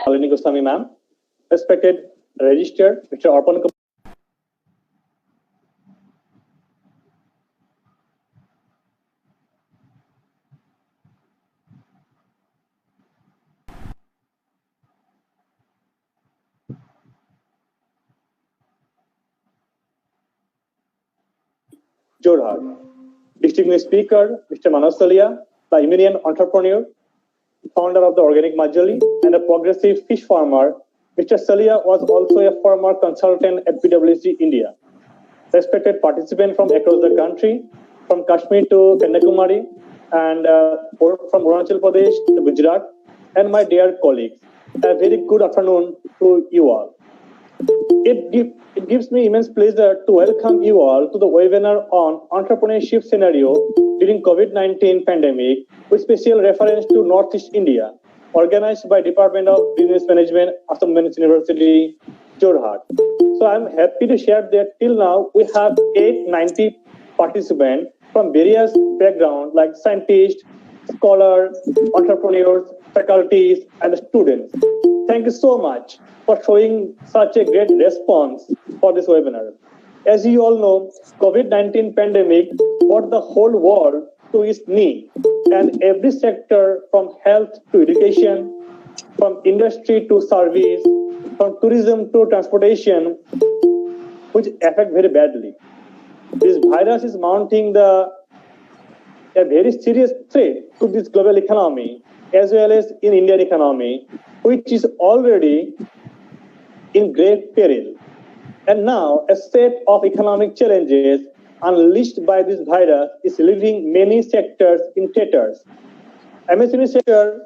Alini Goswami, ma'am. Respected registered Mr. Arpan Kapoor. Jorhat. Distinguished speaker, Mr. Manas Salia, the Eminian entrepreneur, founder of the Organic Majali, and a progressive fish farmer. Mr. Salia was also a former consultant at PwC India. Respected participants from across the country, from Kashmir to Kanyakumari, and from Arunachal Pradesh to Gujarat, and my dear colleagues, a very good afternoon to you all. It gives me immense pleasure to welcome you all to the webinar on entrepreneurship scenario during COVID-19 pandemic with special reference to Northeast India, organized by Department of Business Management, Assam University, Jorhat. So I'm happy to share that till now we have 890 participants from various backgrounds like scientists, scholars, entrepreneurs, faculties, and students. Thank you so much for showing such a great response for this webinar. As you all know, COVID-19 pandemic brought the whole world to its knee, and every sector from health to education, from industry to service, from tourism to transportation, which affect very badly. This virus is mounting a very serious threat to this global economy as well as in Indian economy, which is already in great peril. And now a set of economic challenges unleashed by this virus is leaving many sectors in tatters. MSME sector,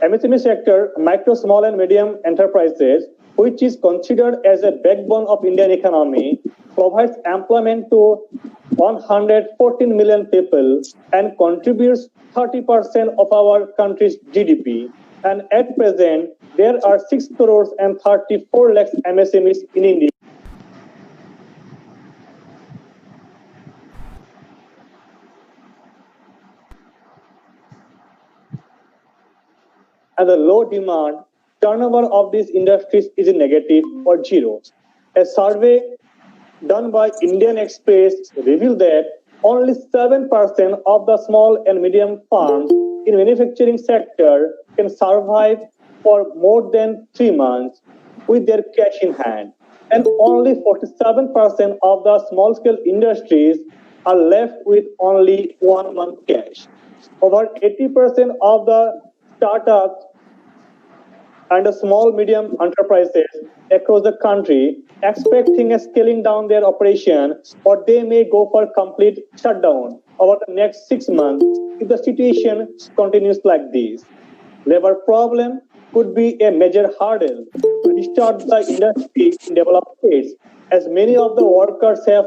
MSME sector, micro, small and medium enterprises, which is considered as a backbone of Indian economy, provides employment to 114 million people and contributes 30% of our country's GDP. And at present, there are 6 crores and 34 lakhs MSMEs in India. And the low demand, turnover of these industries is negative or zero. A survey done by Indian Express revealed that only 7% of the small and medium firms in manufacturing sector can survive for more than 3 months with their cash in hand. And only 47% of the small scale industries are left with only 1 month cash. Over 80% of the startups and the small medium enterprises across the country expecting a scaling down their operation, or they may go for complete shutdown over the next 6 months if the situation continues like this. Labor problem could be a major hurdle to restart the industry in developed states, as many of the workers have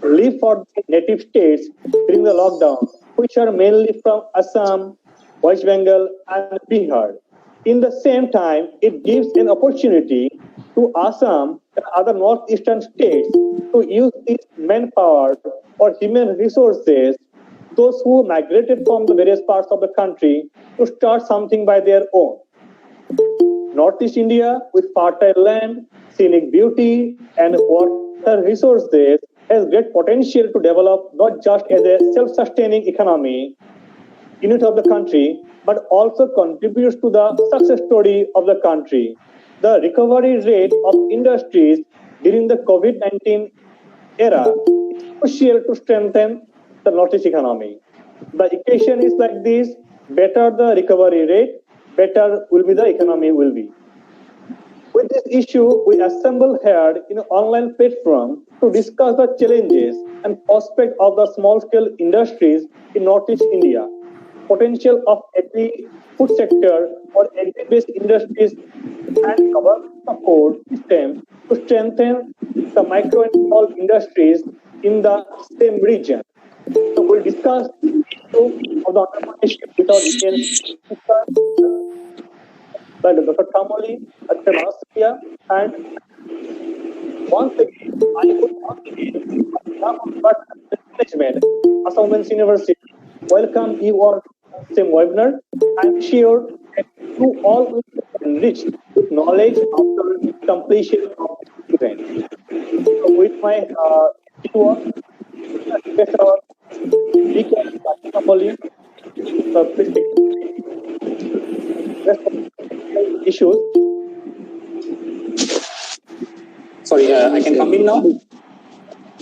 left for the native states during the lockdown, which are mainly from Assam, West Bengal, and Bihar. In the same time, it gives an opportunity to Assam and other northeastern states to use its manpower or human resources, those who migrated from the various parts of the country, to start something by their own. Northeast India, with fertile land, scenic beauty, and water resources, has great potential to develop not just as a self-sustaining economy unit of the country, but also contributes to the success story of the country. The recovery rate of industries during the COVID-19 era is crucial to strengthen the Northeast economy. The equation is like this: better the recovery rate, better will be the economy will be. With this issue, we assemble here in an online platform to discuss the challenges and prospects of the small-scale industries in Northeast India, potential of agri-food sector or agri-based industries, and government support system to strengthen the micro and small industries in the same region. So we'll discuss the issue of the entrepreneurship with our Indian speaker by Dr. Kamoli, Dr. Manasya, and once again, I would Management, Assam Women's University, welcome you all to the same webinar. I'm sure that you all will be enriched with knowledge after completion of this event. So with my Q1, Professor Volume, issues. Sorry, I can come in now.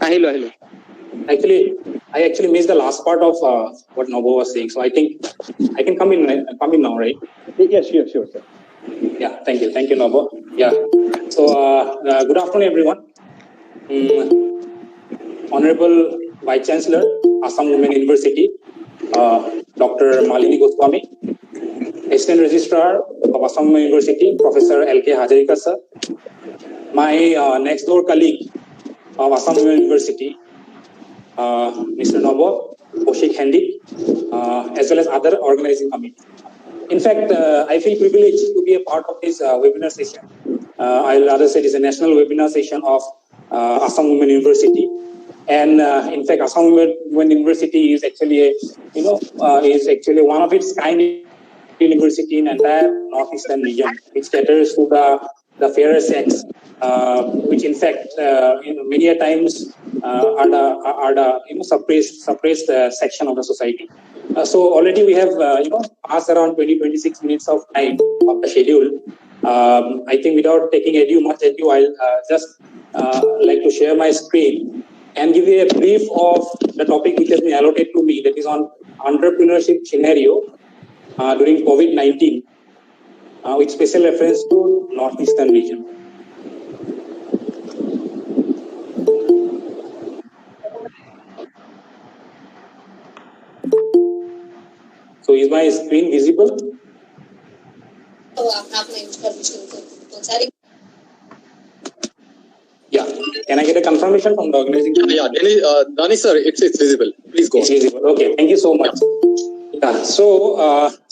Hello. I actually missed the last part of what Nobo was saying, so I think I can come in now, right? Yes, sure, sir. Yeah, thank you, Nobo. Yeah. So good afternoon, everyone. Honorable Vice Chancellor, Assam Women University, Dr. Malini Goswami, Assistant Registrar of Assam Women University, Professor L.K. Hajarika sir, my next door colleague of Assam Women University, Mr. Nobo, Oshik Hendi, as well as other organizing committee. In fact, I feel privileged to be a part of this webinar session. I'll rather say it is a national webinar session of Assam Women University. And in fact, Assam Women University is actually one of its kind university in entire northeastern region, which caters to the fairer sex, which in fact many a times are the suppressed section of the society. So already we have passed around 20-26 minutes of time of the schedule. I think without taking much ado, I'll just like to share my screen and give you a brief of the topic which has been allotted to me, that is on entrepreneurship scenario during COVID-19, with special reference to northeastern region. So is my screen visible? Yeah. Can I get a confirmation from the organizing? Yeah, Dani sir, it's visible. Please go. It's visible. Okay, thank you so much. Yeah. So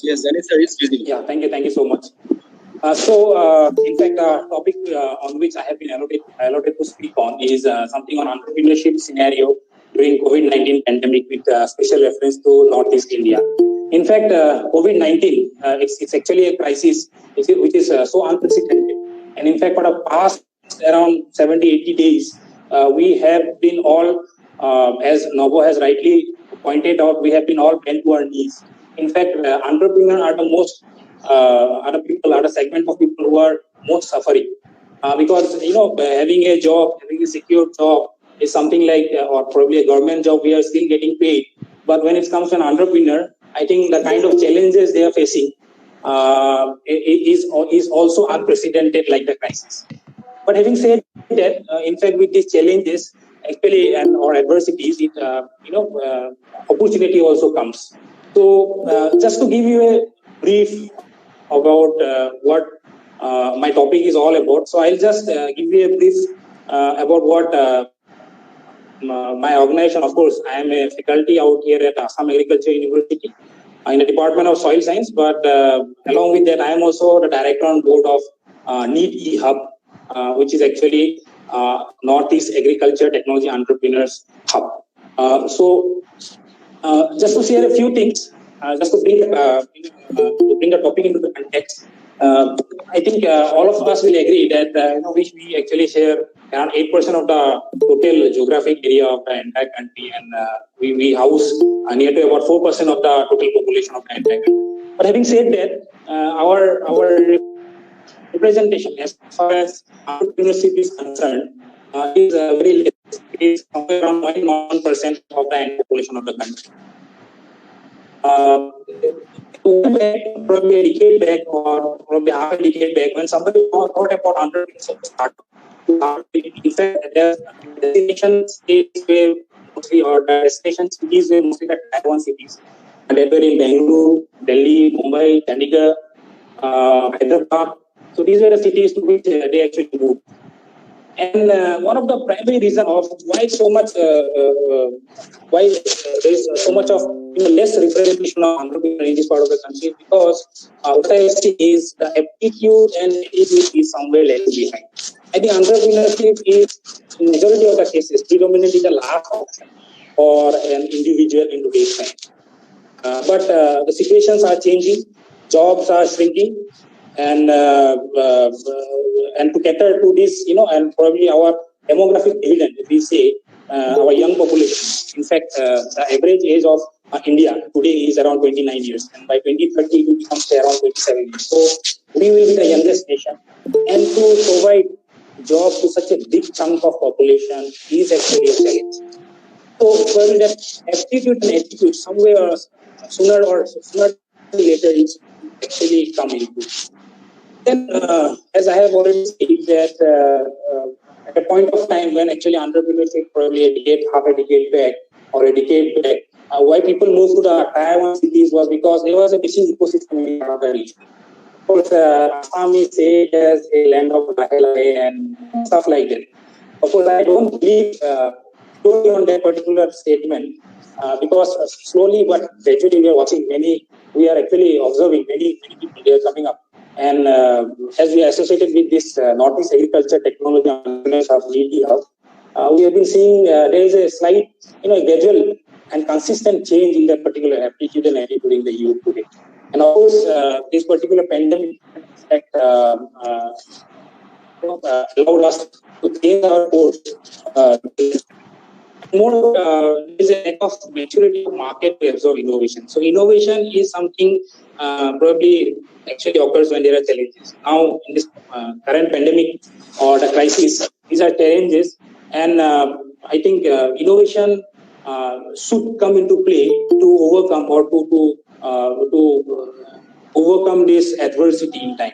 yes, Dani sir, it's visible. Yeah, thank you so much. In fact, the topic on which I have been allotted to speak on is something on entrepreneurship scenario during COVID-19 pandemic, with special reference to Northeast India. In fact, COVID-19, it's actually a crisis which is so unprecedented. And in fact, for the past around 70-80 days, we have been all, as Nobo has rightly pointed out, we have been all bent to our knees. In fact, entrepreneurs are the most are the segment of people who are most suffering, because having a job, having a secure job is something like, or probably a government job, we are still getting paid. But when it comes to an entrepreneur, I think the kind of challenges they are facing is also unprecedented, like the crisis. But having said that, in fact, with these challenges, actually, or adversities, opportunity also comes. So, just to give you a brief about what my topic is all about, so I'll just give you a brief about what my organization. Of course, I am a faculty out here at Assam Agriculture University in the Department of Soil Science, but along with that, I am also the director on board of NEET Hub, which is actually Northeast Agriculture Technology Entrepreneurs Hub. So, just to share a few things, just to bring the topic into the context, I think all of us will agree that we actually share around 8% of the total geographic area of the entire country, and we house near to about 4% of the total population of the entire country. But having said that, our representation as far as entrepreneurship is concerned is very less. It is somewhere around 1% of the entire population of the country. Probably a decade back, or probably half a decade back, when somebody thought about entrepreneurship startup, in fact, the destination states were mostly, or the destination cities were mostly the Tier 1 cities. And they were in Bangalore, Delhi, Mumbai, Chandigarh, Hyderabad. So these were the cities to which they actually moved. And one of the primary reasons of why so much, why there is so much of less representation of entrepreneurs in this part of the country, is because what I see is the aptitude and ability is somewhere left behind. I think entrepreneurship is, in majority of the cases, predominantly the last option for an individual in today's time. But the situations are changing, jobs are shrinking, and to cater to this, and probably our demographic dividend, if we say our young population. In fact, the average age of India today is around 29 years, and by 2030 it will become around 27 years. So we will be the youngest nation, and to provide job to such a big chunk of population is actually a challenge. So probably that aptitude and attitude somewhere sooner or later it's actually come into. Then, as I have already said, that at a point of time when actually entrepreneurship probably half a decade back or a decade back, why people moved to the Taiwan cities was because there was a missing ecosystem in the region. Of course, Assam is said as a land of Lahe and stuff like that. Of course, I don't believe totally on that particular statement because slowly but gradually we are actually observing many people, they are coming up. And as we are associated with this Northeast Agriculture Technology Hub, we have been seeing there is a slight, gradual and consistent change in that particular aptitude and attitude in the youth today. And of course, this particular pandemic allowed us to change our course. More is a lack of maturity of market to absorb innovation. So innovation is something probably actually occurs when there are challenges. Now in this current pandemic or the crisis, these are challenges, and I think innovation should come into play to overcome or to overcome this adversity in time.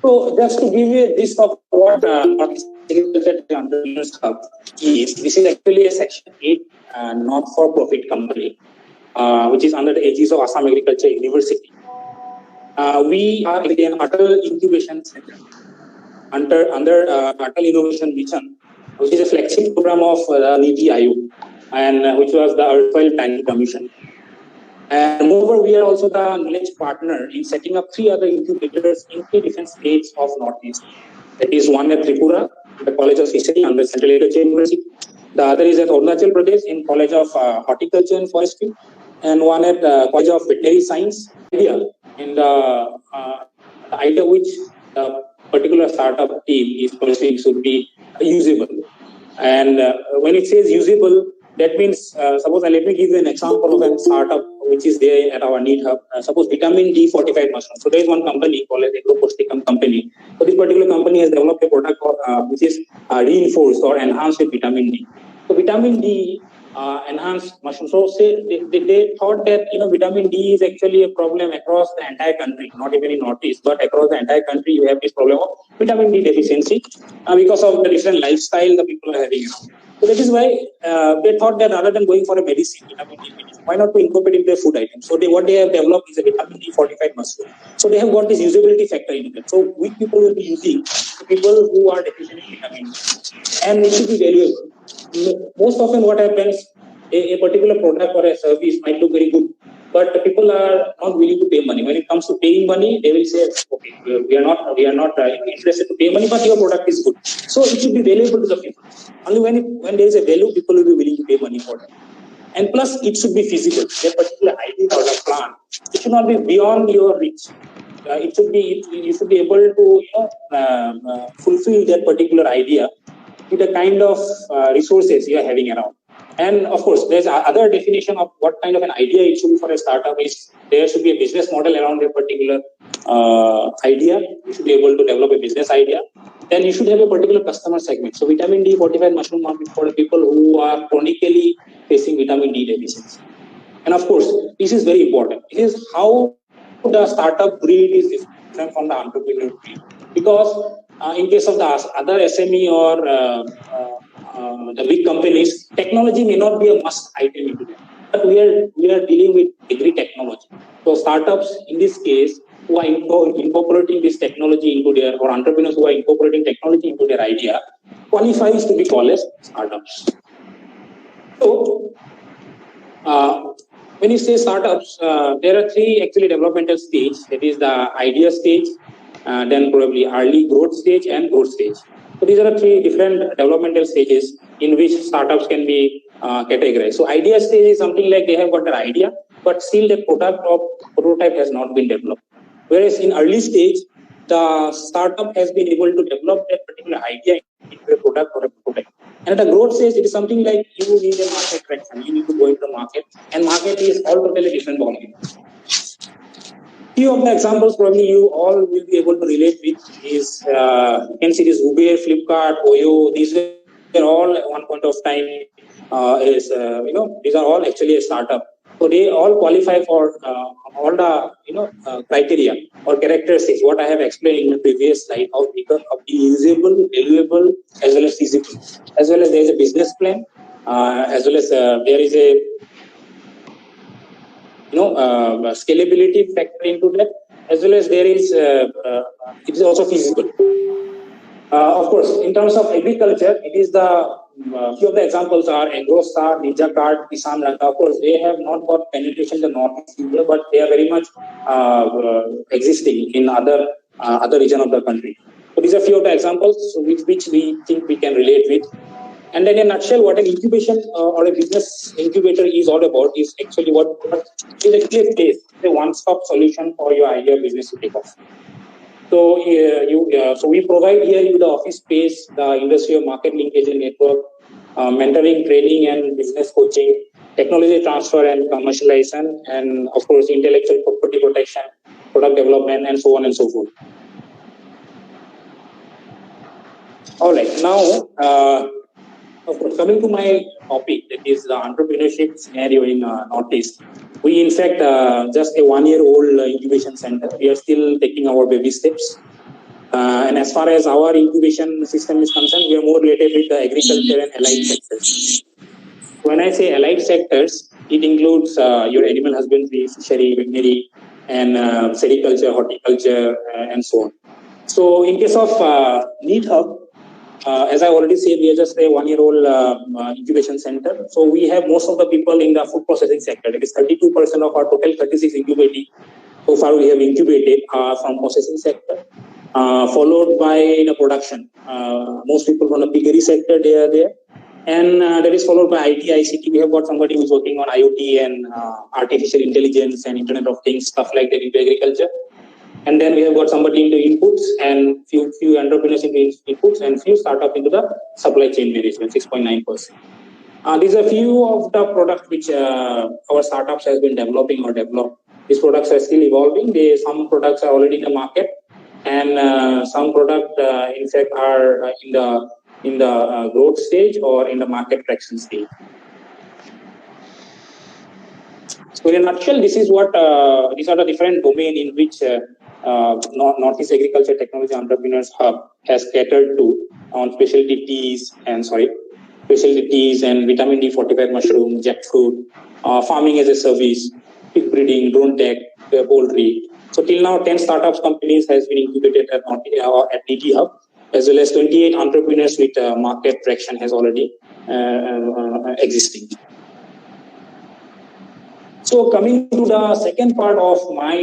So just to give you a gist of what Entrepreneurship Hub is, this is actually a Section 8 not-for-profit company, which is under the aegis of Assam Agriculture University. We are an Atal Incubation Center under Atal Innovation Mission, which is a flagship program of NITI Aayog, and which was the erstwhile Planning Commission. And moreover, we are also the knowledge partner in setting up 3 other incubators in 3 different states of Northeast. That is one at Tripura, the College of Fishery under Central Agriculture University. The other is at Arunachal Pradesh in College of Horticulture and Forestry, and one at College of Veterinary Science, India, in the idea which the particular startup team is pursuing should be usable. And when it says usable, that means, suppose let me give you an example of a startup which is there at our NEET Hub. Suppose vitamin D fortified mushroom. So there is one company called as Agroposticum company. So this particular company has developed a product which is reinforced or enhanced with vitamin D. So vitamin D enhanced mushroom. So they thought that vitamin D is actually a problem across the entire country, not even in Northeast, but across the entire country you have this problem of vitamin D deficiency because of the different lifestyle the people are having. So that is why they thought that rather than going for a medicine, vitamin D medicine, why not to incorporate into a food item? So what they have developed is a vitamin D fortified mushroom. So they have got this usability factor in it. So which people will be using? The people who are deficient in vitamin D, and it should be valuable. Most often, what happens, a particular product or a service might look very good, but the people are not willing to pay money. When it comes to paying money, they will say, "Okay, we are not interested to pay money, but your product is good." So it should be valuable to the people. Only when there is a value, people will be willing to pay money for it. And plus, it should be feasible. That particular idea or a plan, it should not be beyond your reach. You should be able to fulfill that particular idea with the kind of resources you are having around. And of course, there's other definition of what kind of an idea it should be for a startup is there should be a business model around a particular idea. You should be able to develop a business idea. Then you should have a particular customer segment. So vitamin D fortified mushroom market for the people who are chronically facing vitamin D deficiency. And of course, this is very important. It is how the startup breed is different from the entrepreneur breed. Because in case of the other SME or the big companies, technology may not be a must item into them. But we are dealing with agri-technology. So startups in this case who are incorporating this technology into their, or entrepreneurs who are incorporating technology into their idea, qualifies to be called as startups. So when you say startups, there are three actually developmental stages. That is the idea stage, then probably early growth stage and growth stage. So these are the three different developmental stages in which startups can be categorized. So idea stage is something like they have got an idea, but still the product or prototype has not been developed. Whereas in early stage, the startup has been able to develop that particular idea into a product or a prototype. And at the growth stage, it is something like you need a market traction. You need to go into the market, and market is all totally different volume. Few of the examples probably you all will be able to relate with is you can see this Uber, Flipkart, OYO. These are all at one point of time these are all actually a startup. So they all qualify for all the criteria or characteristics what I have explained in the previous slide of usable, valuable, as well as feasible, as well as there is a business plan, as well as there is a scalability factor into that, as well as there is it is also feasible. Of course, in terms of agriculture, it is the few of the examples are Agrostar, Ninja Card, Kisan Lanka. Of course, they have not got penetration in the Northeast India, but they are very much existing in other region of the country. So these are few of the examples with which we think we can relate with. And then in a nutshell, what an incubation or a business incubator is all about is actually what is actually a place, a one-stop solution for your idea business to take off. So so we provide here you the office space, the industry of market linkage and network, mentoring, training and business coaching, technology transfer and commercialization, and of course intellectual property protection, product development, and so on and so forth. All right, now of course, coming to my topic, that is the entrepreneurship scenario in Northeast. We, in fact, just a 1-year-old incubation center. We are still taking our baby steps. And as far as our incubation system is concerned, we are more related with the agriculture and allied sectors. When I say allied sectors, it includes your animal husbandry, fishery, veterinary, and sericulture, horticulture, and so on. So in case of Need Hub, as I already said, we are just a 1-year-old incubation center. So we have most of the people in the food processing sector. It is 32% of our total 36 incubating. So far we have incubated from processing sector, followed by the production. Most people from the piggery sector, they are there. And that is followed by IT, ICT. We have got somebody who's working on IoT and artificial intelligence and Internet of Things, stuff like that into agriculture. And then we have got somebody into inputs and few entrepreneurs into inputs and few startup into the supply chain management, 6.9%. These are few of the products which our startups has been developing or developed. These products are still evolving. Some products are already in the market, and some products, in fact, are in the growth stage or in the market traction stage. So in a nutshell, this is what these are the different domains in which Northeast Agriculture Technology Entrepreneurs Hub has catered to on specialty teas and vitamin D fortified mushroom, jackfruit, farming as a service, pig breeding, drone tech, poultry. So till now, 10 startups companies has been incubated at DT Hub, as well as 28 entrepreneurs with market traction has already existing. So coming to the second part of my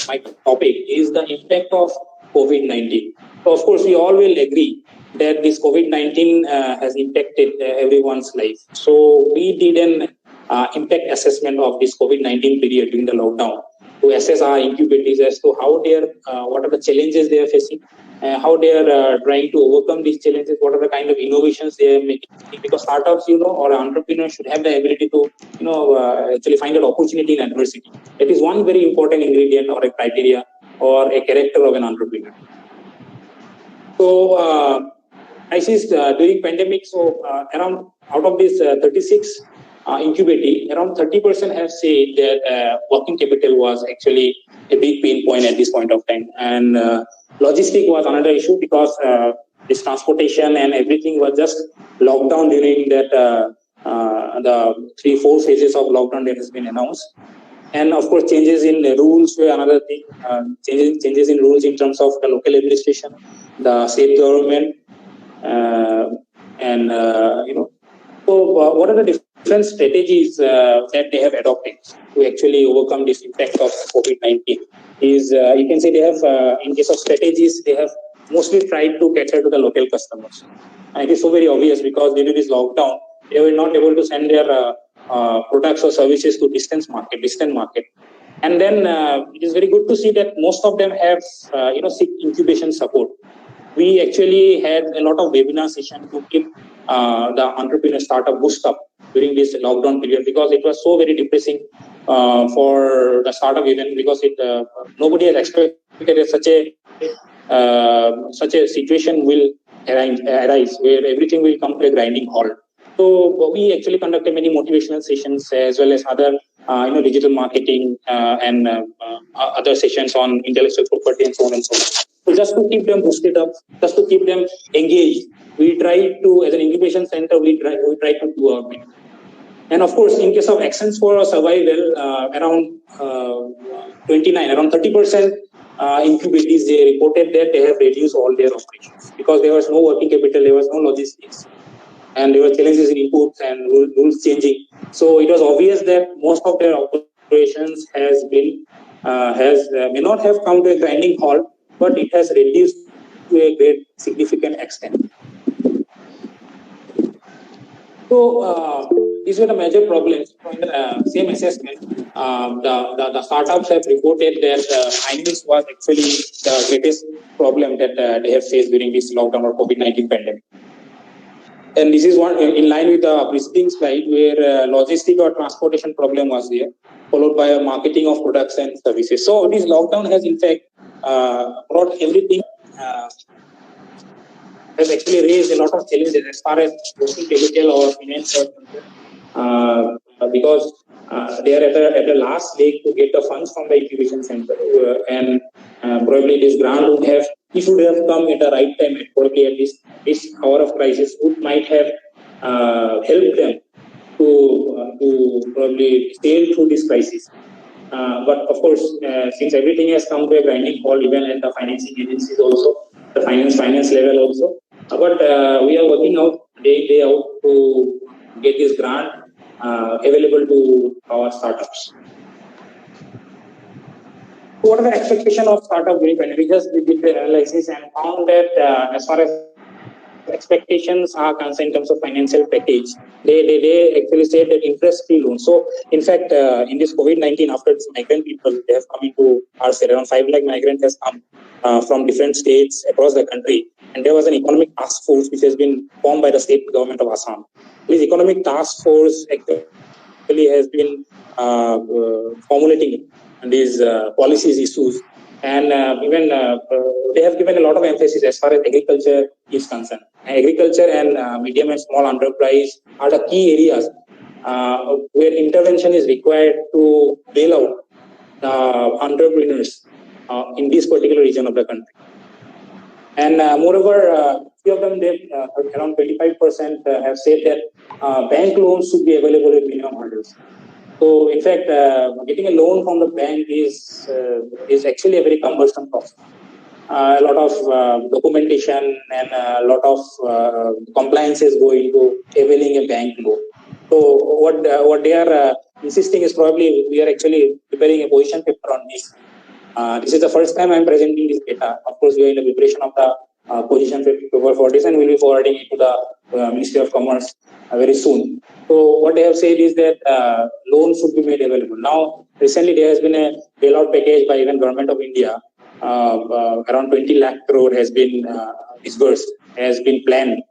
my topic is the impact of COVID-19. So of course, we all will agree that this COVID-19 has impacted everyone's life. So we did an impact assessment of this COVID-19 period during the lockdown to assess our incubators as to how what are the challenges they are facing, how they are trying to overcome these challenges, what are the kind of innovations they are making. Because startups, or entrepreneurs should have the ability to, actually find an opportunity in adversity. That is one very important ingredient or a criteria or a character of an entrepreneur. So, crisis during pandemic, so around out of this 36 incubating, around 30% have said that working capital was actually a big pain point at this point of time. And logistic was another issue because this transportation and everything was just locked down during that the 3-4 phases of lockdown that has been announced. And of course, changes in the rules were another thing. Changes in rules in terms of the local administration, the state government, and So, what are the different strategies that they have adopted to actually overcome this impact of COVID-19 is you can say they have, in case of strategies, they have mostly tried to cater to the local customers. And it is so very obvious because due to this lockdown, they were not able to send their products or services to distant market. And then it is very good to see that most of them have, seek incubation support. We actually had a lot of webinar sessions to keep the entrepreneur startup boost up during this lockdown period because it was so very depressing for the startup event because nobody had expected that such a situation will arise where everything will come to a grinding halt. So we actually conducted many motivational sessions as well as other digital marketing and other sessions on intellectual property and so on and so on. So just to keep them boosted up, just to keep them engaged, we try to, as an incubation center, we try to do our bit. And of course, in case of actions for survival, around 30% incubators, they reported that they have reduced all their operations because there was no working capital, there was no logistics, and there were challenges in inputs and rules changing. So it was obvious that most of their operations may not have come to a grinding halt, but it has reduced to a great significant extent. So these were the major problems. In the same assessment, the startups have reported that finance was actually the greatest problem that they have faced during this lockdown or COVID-19 pandemic. And this is one in line with the preceding slide where logistic or transportation problem was there, followed by a marketing of products and services. So this lockdown has in fact brought everything, has actually raised a lot of challenges as far as working capital or finance are concerned, because they are at the last leg to get the funds from the incubation center, and probably this grant would have, it should have come at the right time, probably at this hour of crisis, would might have helped them to probably sail through this crisis. But of course, since everything has come to a grinding halt, even at the financing agencies also, the finance level also. But we are working out day out to get this grant available to our startups. So what are the expectations of startup during pandemic? We did the analysis and found that as far as expectations are concerned in terms of financial package, they actually said that interest-free loan. So in fact, in this COVID-19, after this migrant people, they have come into our state. Around 5 lakh migrants has come from different states across the country. And there was an economic task force which has been formed by the state government of Assam. This economic task force actually has been formulating these policies issues. And even they have given a lot of emphasis as far as agriculture is concerned. Agriculture and medium and small enterprise are the key areas where intervention is required to bail out entrepreneurs in this particular region of the country. And moreover, few of them, around 25% have said that bank loans should be available with minimum hurdles. So, in fact, getting a loan from the bank is actually a very cumbersome process. A lot of documentation and a lot of compliances go into availing a bank loan. So, what they are insisting is probably we are actually preparing a position paper on this. This is the first time I am presenting this data. Of course, we are in the preparation of the position paper for this, and we will be forwarding it to the Ministry of Commerce very soon. So what they have said is that loans should be made available. Now, recently there has been a bailout package by even Government of India. Around 20 lakh crore has been disbursed, has been planned,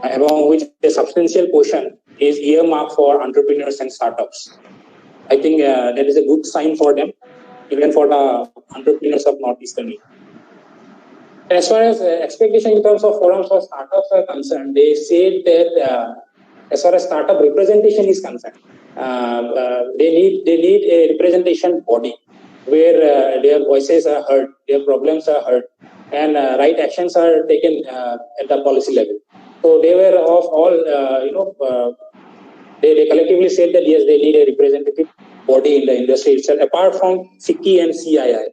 among which a substantial portion is earmarked for entrepreneurs and startups. I think that is a good sign for them, even for the entrepreneurs of Northeastern India. As far as expectation in terms of forums for startups are concerned, they said that as far as startup representation is concerned, they need a representation body where their voices are heard, their problems are heard, and right actions are taken at the policy level. So they were of all, they collectively said that yes, they need a representative body in the industry itself, apart from FICCI and CII.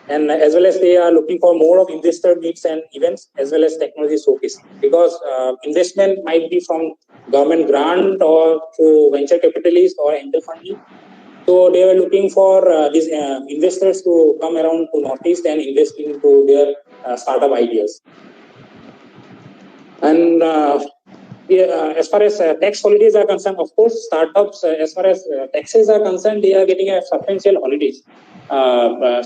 And as well as they are looking for more of investor meets and events, as well as technology showcase, because investment might be from government grant or through venture capitalists or angel funding. So they were looking for these investors to come around to Northeast and invest into their startup ideas. And as far as tax holidays are concerned, of course, startups, as far as taxes are concerned, they are getting a substantial holidays,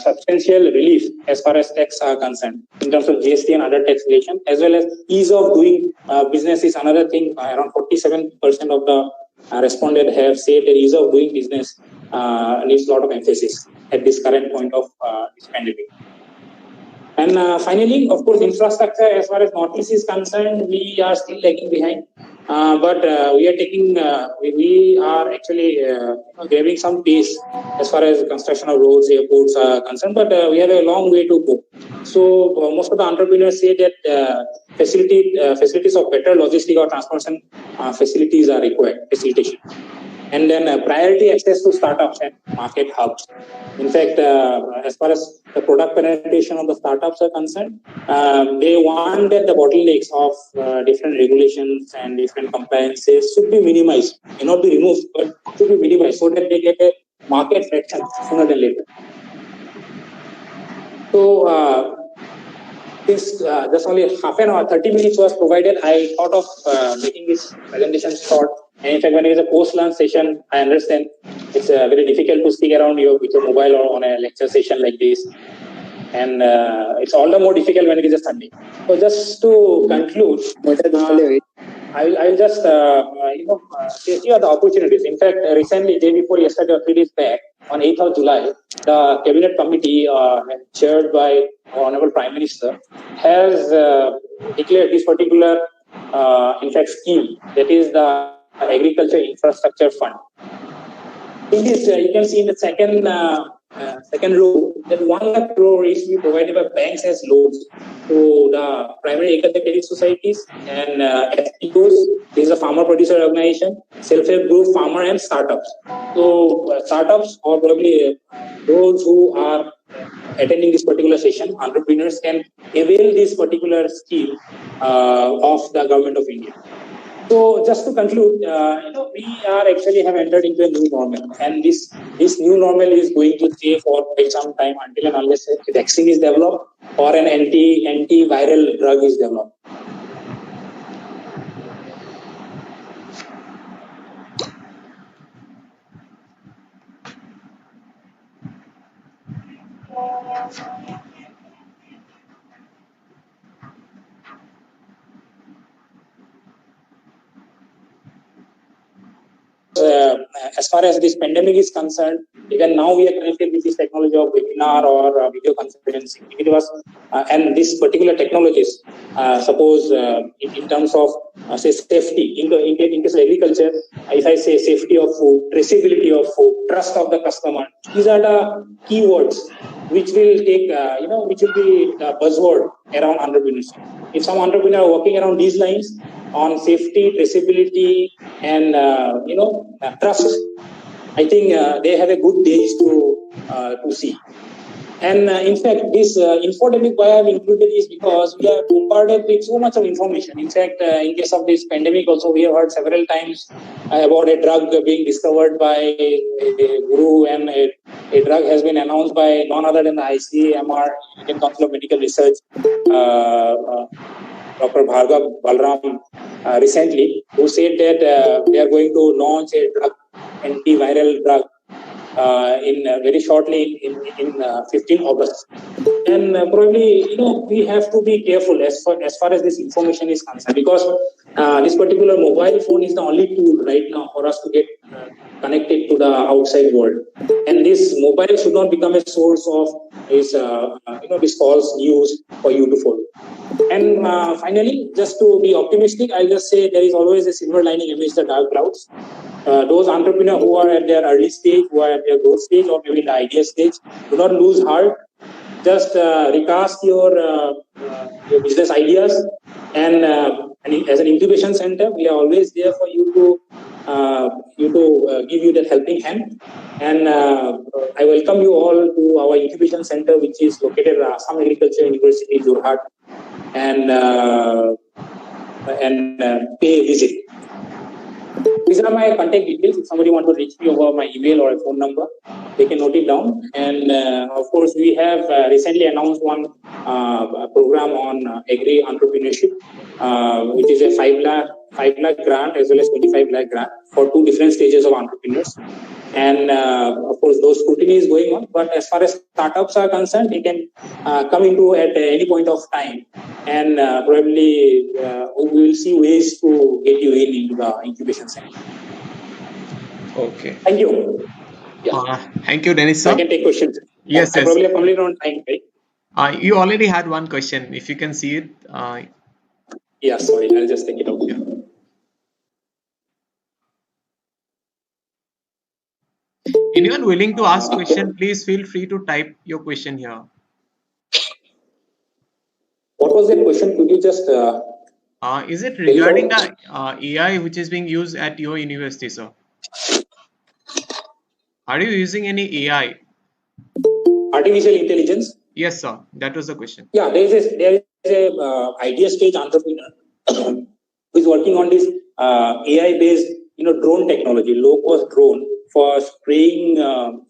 substantial relief as far as tax are concerned in terms of GST and other tax relation, as well as ease of doing business is another thing. Around 47% of the respondents have said that ease of doing business needs a lot of emphasis at this current point of this pandemic. And finally, of course, infrastructure as far as Northeast is concerned, we are still lagging behind. But we are actually giving some pace as far as construction of roads, airports are concerned, but we have a long way to go. So most of the entrepreneurs say that facilities of better logistic or transportation facilities are required, facilitation. And then priority access to startups and market hubs. In fact, as far as the product penetration of the startups are concerned, they want that the bottlenecks of different regulations and different compliances should be minimized. May not be removed, but should be minimized so that they get a market fraction sooner than later. So, since just only half an hour, 30 minutes was provided, I thought of making this presentation short. And in fact, when it is a post-lunch session, I understand it's very difficult to stick around with your mobile or on a lecture session like this. And it's all the more difficult when it is a Sunday. So just to conclude, I'll just take you the opportunities. In fact, recently, day before yesterday or 3 days back, on 8th of July, the Cabinet Committee, chaired by Honorable Prime Minister, has declared this particular, in fact, scheme, that is the Agriculture Infrastructure Fund. In this, you can see in the second row that 1 lakh crore is to be provided by banks as loans to the primary agriculture credit societies and FPOs. This is a farmer producer organization, self-help group, farmer and startups. So startups or probably those who are attending this particular session, entrepreneurs can avail this particular scheme of the government of India. So just to conclude, we are actually have entered into a new normal, and this new normal is going to stay for quite some time until and unless a vaccine is developed or an antiviral drug is developed. As far as this pandemic is concerned, even now we are connected with this technology of webinar or video conferencing. It was, and this particular technologies, suppose in terms of say safety, in case of agriculture, if I say safety of food, traceability of food, trust of the customer, these are the keywords which will take, which will be the buzzword around entrepreneurship. If some entrepreneur are working around these lines on safety, traceability, and trust, I think they have a good days to see. And in fact, this infodemic why I have included is because we are bombarded with so much of information. In fact, in case of this pandemic also, we have heard several times about a drug being discovered by a guru, and a drug has been announced by none other than the ICMR, Indian Council of Medical Research, Dr. Bhargav Balram recently, who said that they are going to launch a drug, antiviral drug, in very shortly in 15 August. And probably, we have to be careful as far as this information is concerned, because this particular mobile phone is the only tool right now for us to get connected to the outside world. And this mobile should not become a source of this false news for you to follow. And finally, just to be optimistic, I'll just say there is always a silver lining amidst the dark clouds. Those entrepreneurs who are at their early stage, who are at their growth stage, or maybe the idea stage, do not lose heart. Just recast your business ideas, and as an incubation center, we are always there for you to give you that helping hand. And I welcome you all to our incubation center, which is located at Assam Agriculture University, Jorhat, and pay a visit. These are my contact details. If somebody wants to reach me over my email or a phone number, they can note it down. And of course, we have recently announced one program on agri entrepreneurship, which is a 5 lakh grant as well as 25 lakh grant for 2 different stages of entrepreneurs. And of course, those scrutiny is going on. But as far as startups are concerned, they can come into at any point of time. And probably we will see ways to get you into the incubation center. Okay. Thank you. Thank you, Dennis sir. I can take questions. Yes, I yes. probably have completed on time, right? You already had one question. If you can see it. Yeah, sorry. I'll just take it out. Yeah. Anyone willing to ask question, please feel free to type your question here. What was the question? Could you just... is it regarding the AI which is being used at your university, sir? Are you using any AI? Artificial intelligence? Yes, sir. That was the question. Yeah, there is a idea stage entrepreneur who is working on this AI-based drone technology, low-cost drone for spraying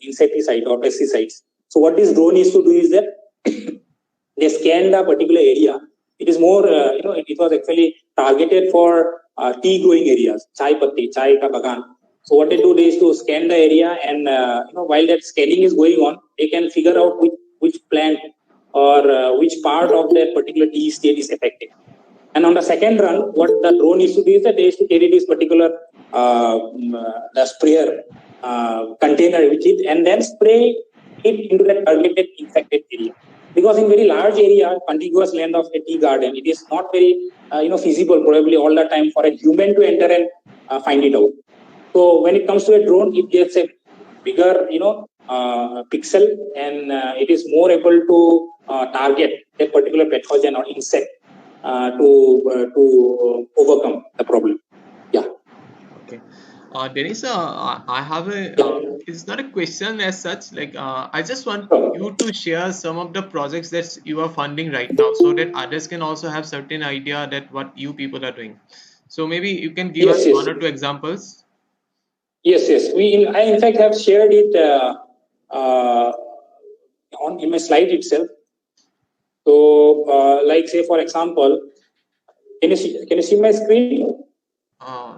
insecticide or pesticides. So what this drone is to do is that they scan the particular area. It is more, it was actually targeted for tea growing areas, chai patti, chai ka bagan. So what they do is to scan the area, and while that scanning is going on, they can figure out which plant or which part of that particular tea estate is affected. And on the second run, what the drone is to do is that they is to carry this particular the sprayer container with it, and then spray it into the targeted infected area. Because in very large area, contiguous land of a tea garden, it is not very feasible probably all the time for a human to enter and find it out. So when it comes to a drone, it gets a bigger pixel, and it is more able to target a particular pathogen or insect to overcome the problem. Yeah. Okay. Dennis, I have a. It's not a question as such. Like, I just want you to share some of the projects that you are funding right now, so that others can also have certain idea that what you people are doing. So maybe you can give us one or two examples. Yes. I in fact have shared it in my slide itself. So, like say for example, can you see my screen?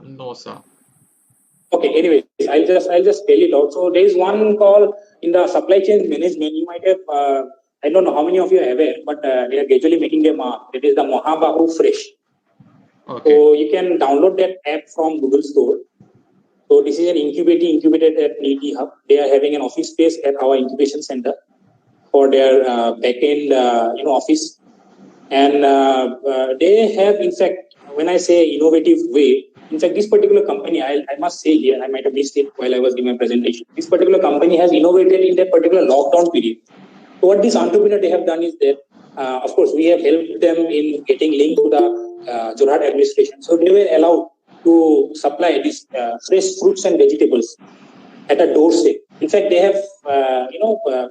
No, sir. Okay. Anyways, I'll just spell it out. So there is one called in the supply chain management. You might have I don't know how many of you are aware, but they are gradually making them. It is the Mohabahu Fresh. Okay. So you can download that app from Google Store. So this is an incubated at Niti Hub. They are having an office space at our incubation center for their backend office, and they have, in fact, when I say innovative way, in fact, this particular company, I must say here, I might have missed it while I was giving my presentation. This particular company has innovated in that particular lockdown period. So what this entrepreneur they have done is that, of course, we have helped them in getting linked to the Jorhat administration. So they were allowed to supply these fresh fruits and vegetables at a doorstep. In fact, they have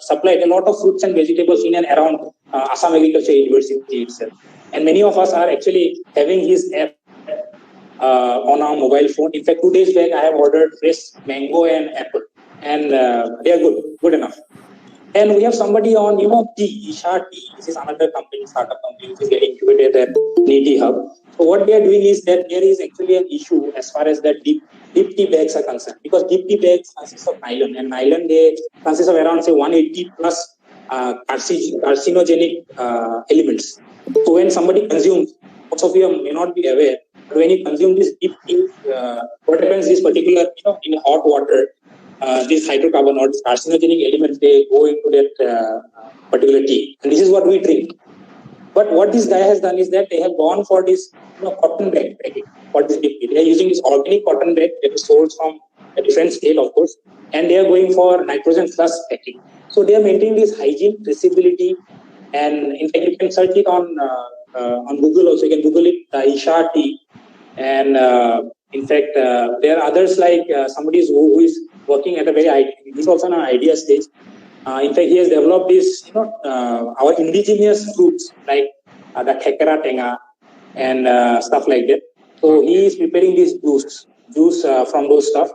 supplied a lot of fruits and vegetables in and around Assam Agriculture University itself. And many of us are actually having his app on our mobile phone. In fact, 2 days back, I have ordered fresh mango and apple, and they are good enough. And we have somebody on, Isha Tea. This is another company, startup company, which is getting incubated at Niti Hub. So what they are doing is that there is actually an issue as far as the deep tea bags are concerned, because deep tea bags consist of nylon, and nylon they consist of around say 180 plus carcinogenic elements. So when somebody consumes, most of you may not be aware, but when you consume this deep tea, what happens is particular, in hot water, these hydrocarbon or carcinogenic elements, they go into that particular tea, and this is what we drink. But what this guy has done is that they have gone for this cotton bag packing for this deep tea. They are using this organic cotton bag that is sourced from a different scale, of course, and they are going for nitrogen plus packing. So they are maintaining this hygiene, traceability, and in fact you can search it on Google also. You can Google it, Isha Tea, and in fact there are others like somebody who is working at a very, he's also on an idea stage. In fact, he has developed this, our indigenous fruits like the khekara tenga and stuff like that. So he is preparing this juice juice from those stuff.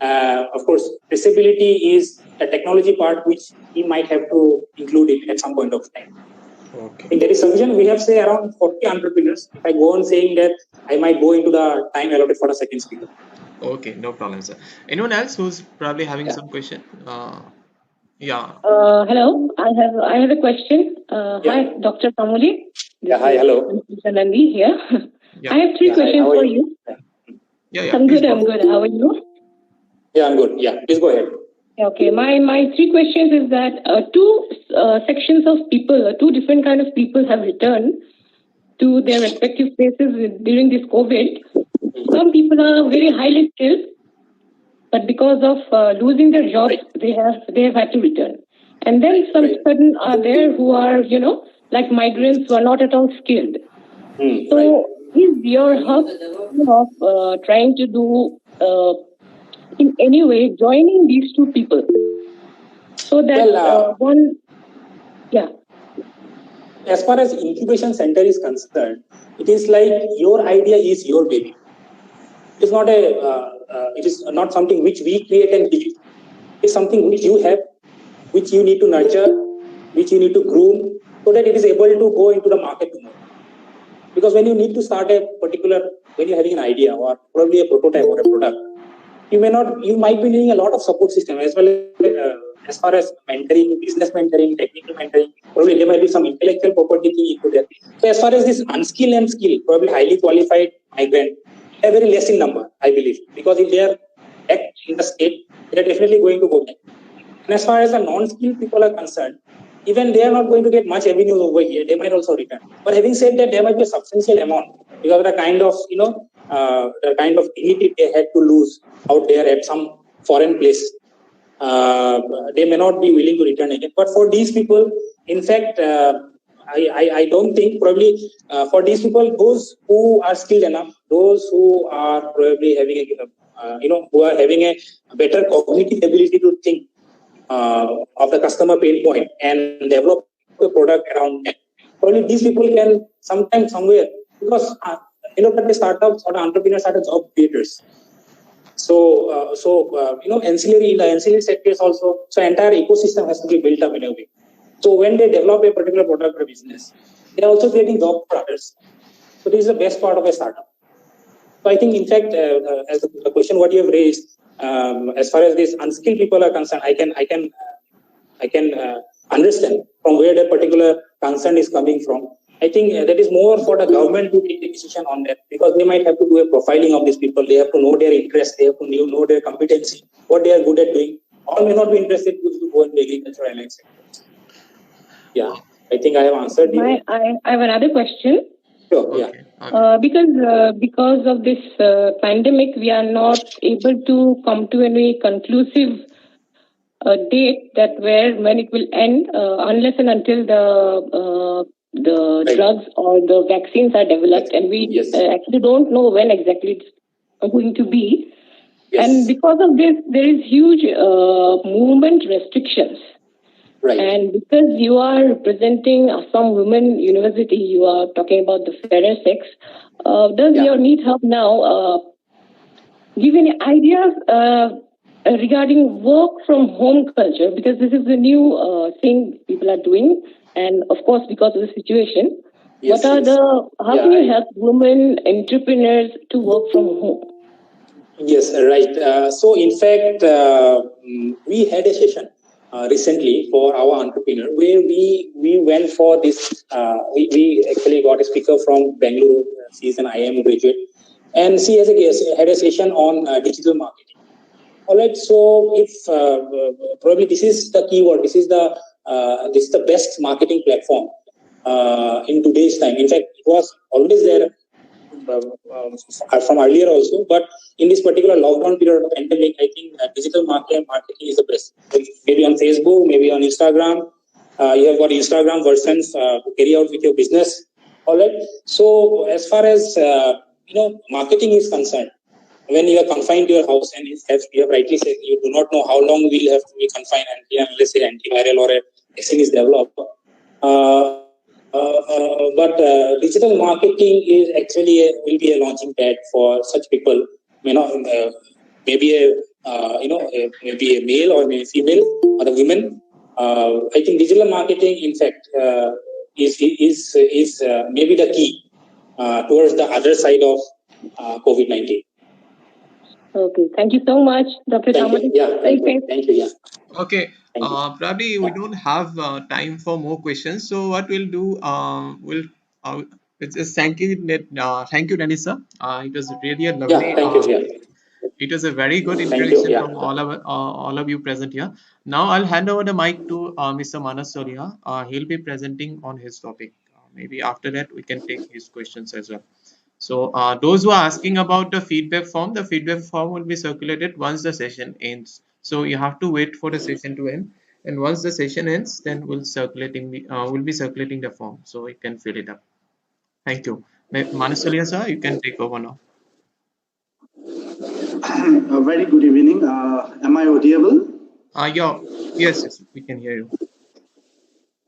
Of course, traceability is a technology part which we might have to include it at some point of time. Okay. I think there is sufficient. We have say around 40 entrepreneurs. If I go on saying that, I might go into the time allotted for the second speaker. Okay, no problem, sir. Anyone else who's probably having some question? Yeah. Hello, I have a question. Hi, Dr. Kamuli. Yeah, hi, hello. Nandi here. Yeah. I have three questions for you. Yeah. I'm please good. go. I'm good. How are you? Yeah, I'm good. Yeah, please go ahead. Okay, my three questions is that two sections of people, two different kind of people have returned to their respective places during this COVID. Some people are very highly skilled, but because of losing their jobs, they have had to return. And then some certain are there who are, like migrants who are not at all skilled. So is your hub of trying to do in any way joining these two people so that As far as incubation center is concerned, it is like your idea is your baby. It is not something which we create and give it. It's something which you have, which you need to nurture, which you need to groom, so that it is able to go into the market tomorrow. Because when you need to start when you're having an idea or probably a prototype or a product, you might be needing a lot of support system as well as far as mentoring, business mentoring, technical mentoring. Probably there might be some intellectual property thing into that. So as far as this unskilled and skilled, probably highly qualified migrant, they are very less in number, I believe, because if they are back in the state, they are definitely going to go back. And as far as the non-skilled people are concerned, even they are not going to get much revenue over here. They might also return. But having said that, there might be a substantial amount because of the kind of dignity they had to lose out there at some foreign place. They may not be willing to return again. But for these people, in fact, I don't think probably for these people, those who are skilled enough, those who are probably having who are having a better cognitive ability to think of the customer pain point and develop a product around that. Probably these people can sometime somewhere, because the startups or the entrepreneurs are the job creators. So ancillary in the ancillary sectors also, so entire ecosystem has to be built up in a way. So when they develop a particular product or business, they are also creating job for others. So this is the best part of a startup. So I think, in fact, as the question what you have raised, as far as these unskilled people are concerned, I can understand from where that particular concern is coming from. I think that is more for the government to take a decision on that, because they might have to do a profiling of these people. They have to know their interests. They have to know their competency, what they are good at doing. All may not be interested to go into agriculture and sectors. Yeah, I think I have answered you. I have another question. Sure. Okay. Yeah. Because of this pandemic, we are not able to come to any conclusive date that when it will end, unless and until the drugs or the vaccines are developed, and we actually don't know when exactly it's going to be. Yes. And because of this, there is huge movement restrictions. Right. And because you are representing Assam Women University, you are talking about the fairer sex. Does your Need Hub now give any ideas regarding work from home culture? Because this is the new thing people are doing, and of course, because of the situation, how can you help women entrepreneurs to work from home? Yes, right. So in fact, we had a session recently for our entrepreneur where we went for this. We actually got a speaker from Bangalore. She's an IIM graduate, and she had a session on digital marketing. All right. So if probably this is the keyword, this is the best marketing platform in today's time. In fact, it was always there from earlier also, but in this particular lockdown period of pandemic, I think digital marketing is the best. Maybe on Facebook, maybe on Instagram. You have got Instagram versions to carry out with your business. All right. So as far as marketing is concerned, when you are confined to your house, and as you have rightly said, you do not know how long we will have to be confined unless an antiviral or a vaccine is developed. But digital marketing is actually will be a launching pad for such people maybe maybe a male or maybe female or the women. I think digital marketing, in fact, is maybe the key towards the other side of COVID-19. Okay, thank you so much, Dr. Thank you. Yeah, thank you. Thank you. Yeah. Okay, Thank you. probably we don't have time for more questions. So what we'll do, it's just thank you, thank you, Dennis sir. It was really a lovely. Yeah, thank you. Yeah. It was a very good Thank you. introduction Yeah. from all of you present here. Now I'll hand over the mic to Mr. Manas Solia. He'll be presenting on his topic. Maybe after that we can take his questions as well. So those who are asking about the feedback form will be circulated once the session ends. So you have to wait for the session to end, and once the session ends, then we'll be circulating the form, so you can fill it up. Thank you, Manas Solia sir. You can take over now. A very good evening. Am I audible? Yeah, yes, we can hear you.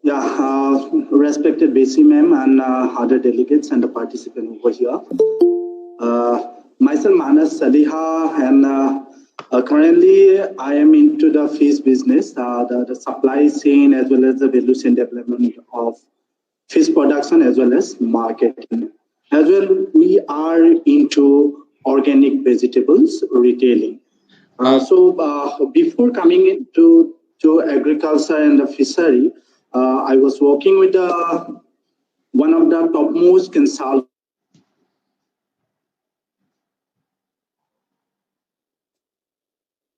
Yeah, respected BC ma'am and other delegates and the participants over here. Myself, Manas Saliha, and currently I am into the fish business, the supply chain as well as the value chain development of fish production as well as marketing. As well, we are into organic vegetables retailing. So before coming into agriculture and the fishery, I was working with one of the topmost consultants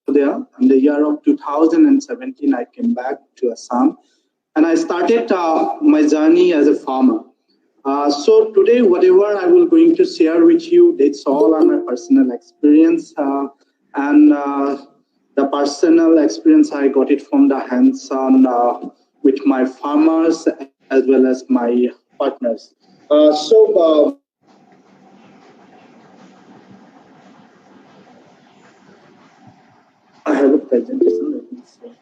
there. In the year of 2017, I came back to Assam, and I started my journey as a farmer. So today, whatever I will going to share with you, that's all on my personal experience, and the personal experience I got it from the hands-on with my farmers as well as my partners. So I have a presentation. Let me share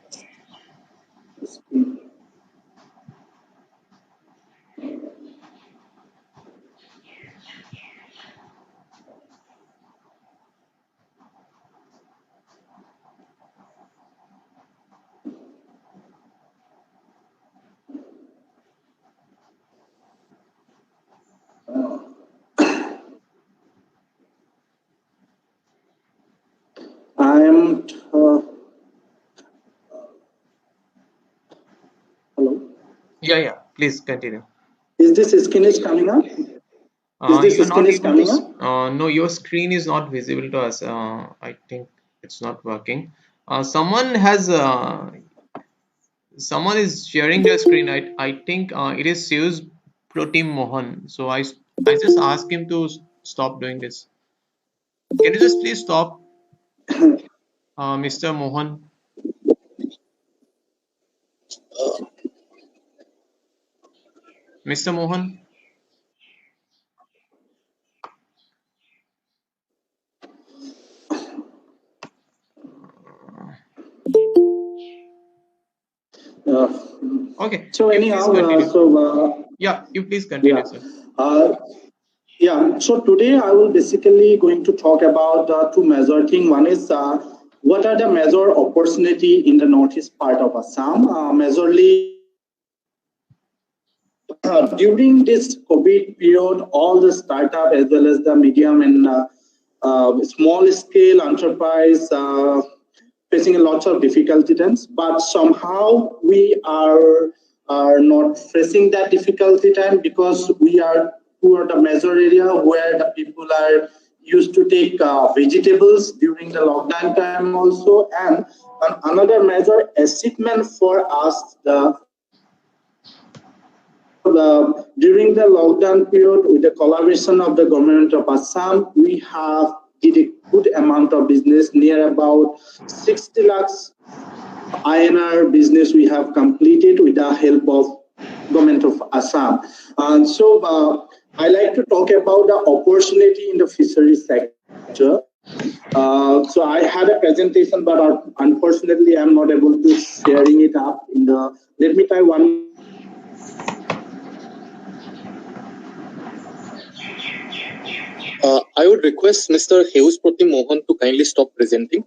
the screen. I am. Hello. Yeah, please continue. Is this screen is coming up? Is this You're screen not is able to. coming up? No, your screen is not visible to us. I think it's not working. Someone is sharing their screen. I think it is Seuss Protein Mohan. So I just asked him to stop doing this. Can you just please stop, Mr. Mohan? Mr. Mohan? Okay. So You please anyhow, continue. Yeah, you please continue, yeah. sir. Yeah, so today I will basically going to talk about two major things. One is what are the major opportunity in the northeast part of Assam, majorly during this COVID period, all the startup as well as the medium and small scale enterprise facing a lot of difficulty times, but somehow we are not facing that difficulty time because we are the major area where the people are used to take vegetables during the lockdown time also, and another major achievement for us during the lockdown period, with the collaboration of the government of Assam, we have did a good amount of business, near about 60 lakhs INR business we have completed with the help of government of Assam. And so I like to talk about the opportunity in the fishery sector. So I had a presentation, but unfortunately I'm not able to sharing it up in the. Let me try one. I would request Mr. Heus Pratim Mohan to kindly stop presenting.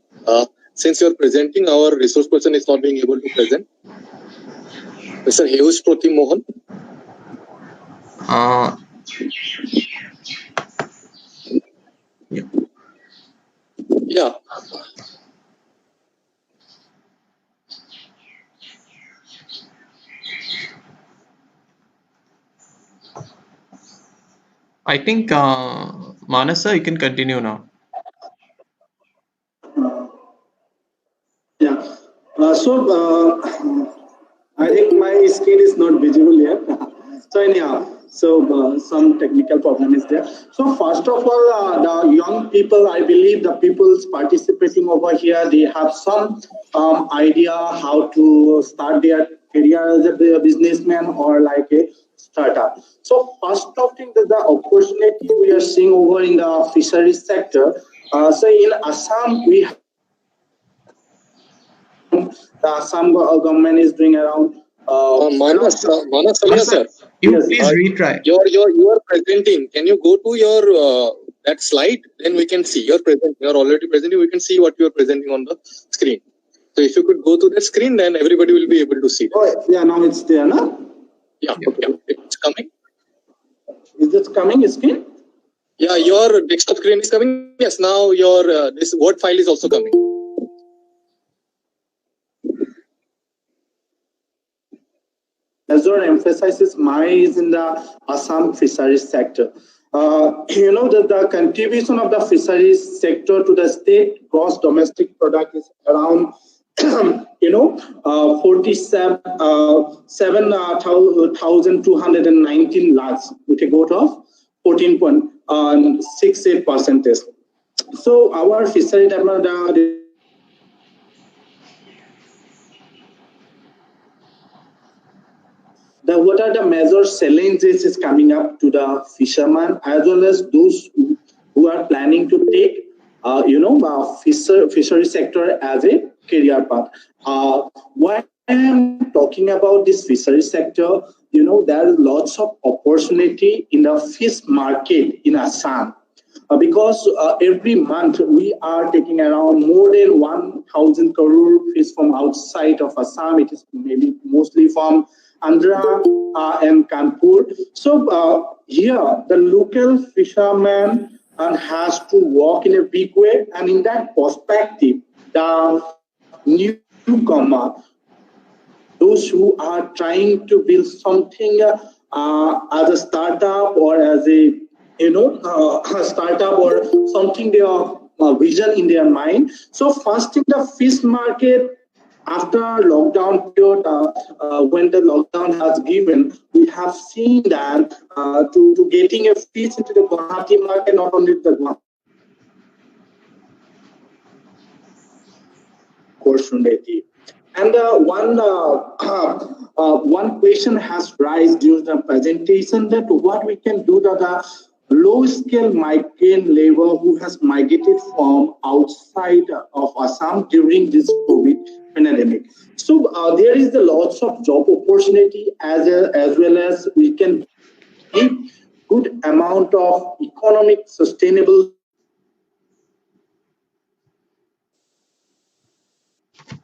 Since you're presenting, our resource person is not being able to present. Mr. Heus Pratim Mohan. Yeah. Yeah. I think Manasa, you can continue now. Yeah. I think my screen is not visible yet. So anyhow, some technical problem is there. So first of all, the young people, I believe the people's participating over here, they have some idea how to start their career as a businessman or like a startup. So first of thing, the opportunity we are seeing over in the fisheries sector. So in Assam, we have the Assam government is doing around. Manas, sir. You Yes. please retry. You are presenting. Can you go to your that slide? Then we can see. You're present. You're already presenting. We can see what you're presenting on the screen. So if you could go to that screen, then everybody will be able to see. Oh, yeah, now it's there, no? Yeah, okay. It's coming. Is this coming screen? Yeah, your desktop screen is coming. Yes, now your this Word file is also coming. Azure emphasizes mine in the Assam fisheries sector. The contribution of the fisheries sector to the state gross domestic product is around 47,219 lakhs with a growth of 14.68%. So our fishery development. What are the major challenges is coming up to the fishermen as well as those who are planning to take fishery sector as a career path. Why I am talking about this fishery sector, there is lots of opportunity in the fish market in Assam. Because every month we are taking around more than 1,000 crore fish from outside of Assam. It is maybe mostly from Andhra and Kanpur. So here the local fisherman has to work in a big way, and in that perspective, the newcomer, those who are trying to build something as a startup or as a a startup or something they are vision in their mind. So first in the fish market, after lockdown period, when the lockdown has given, we have seen that to getting a fish into the Guwahati market, not only the Guwahati opportunity. And one question has raised during the presentation that what we can do that the low-scale migrant labor who has migrated from outside of Assam during this COVID pandemic. So there is the lots of job opportunity as well as we can give good amount of economic sustainable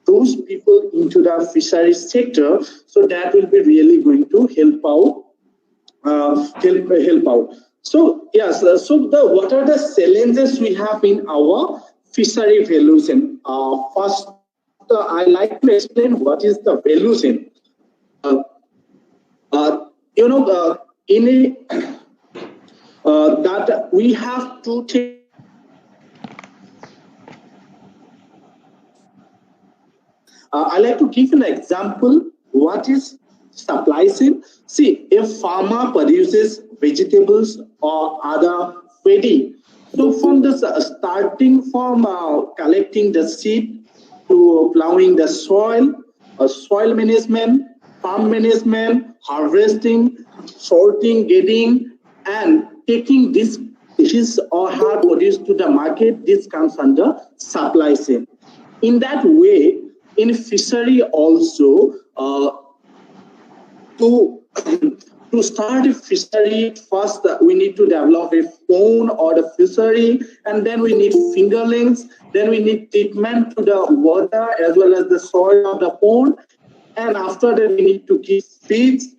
those people into the fisheries sector. So that will be really going to help out. Help out. So yes, what are the challenges we have in our fishery valuation? First, I like to explain what is the valuation. That we have to take. I like to give an example. What is supply chain? See, if farmer produces vegetables or other feeding, so from the starting from collecting the seed to plowing the soil, soil management, farm management, harvesting, sorting, getting, and taking this his or her produce to the market, this comes under supply chain. In that way, in fishery also, to to start a fishery, first we need to develop a pond or the fishery, and then we need fingerlings, then we need treatment to the water as well as the soil of the pond, and after that we need to give feeds,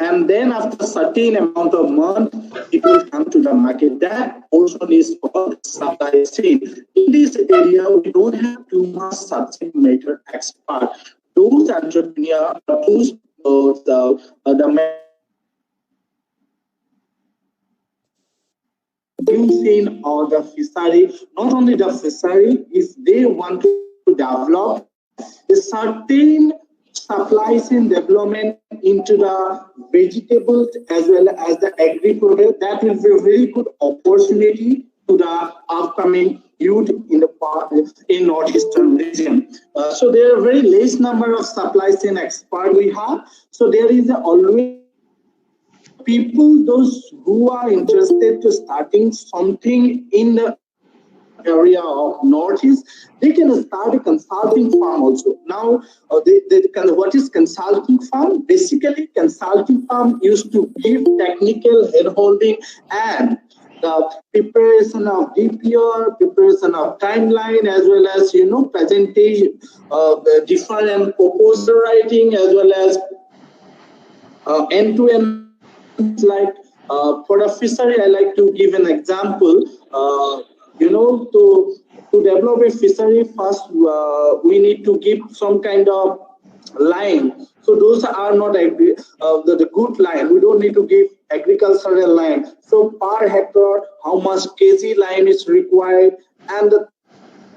and then after a certain amount of month, it will come to the market. That also is called supply chain. In this area, we don't have too much subject matter expert. Those entrepreneurs, those the using or the fishery, not only the fishery, if they want to develop a certain supply chain development into the vegetables as well as the agri-product, that will be a very good opportunity to the upcoming youth in in northeastern region. So there are very less number of supply chain experts we have. So there is always people, those who are interested to starting something in the area of Northeast, they can start a consulting firm also. Now, what is consulting firm? Basically, consulting firm used to give technical handholding and the preparation of DPR, preparation of timeline, as well as presentation, different proposal writing, as well as end-to-end. Like for a fishery, I like to give an example. To develop a fishery, first we need to give some kind of line. So those are not the good line. We don't need to give agricultural line. So per hectare, how much kg line is required, and the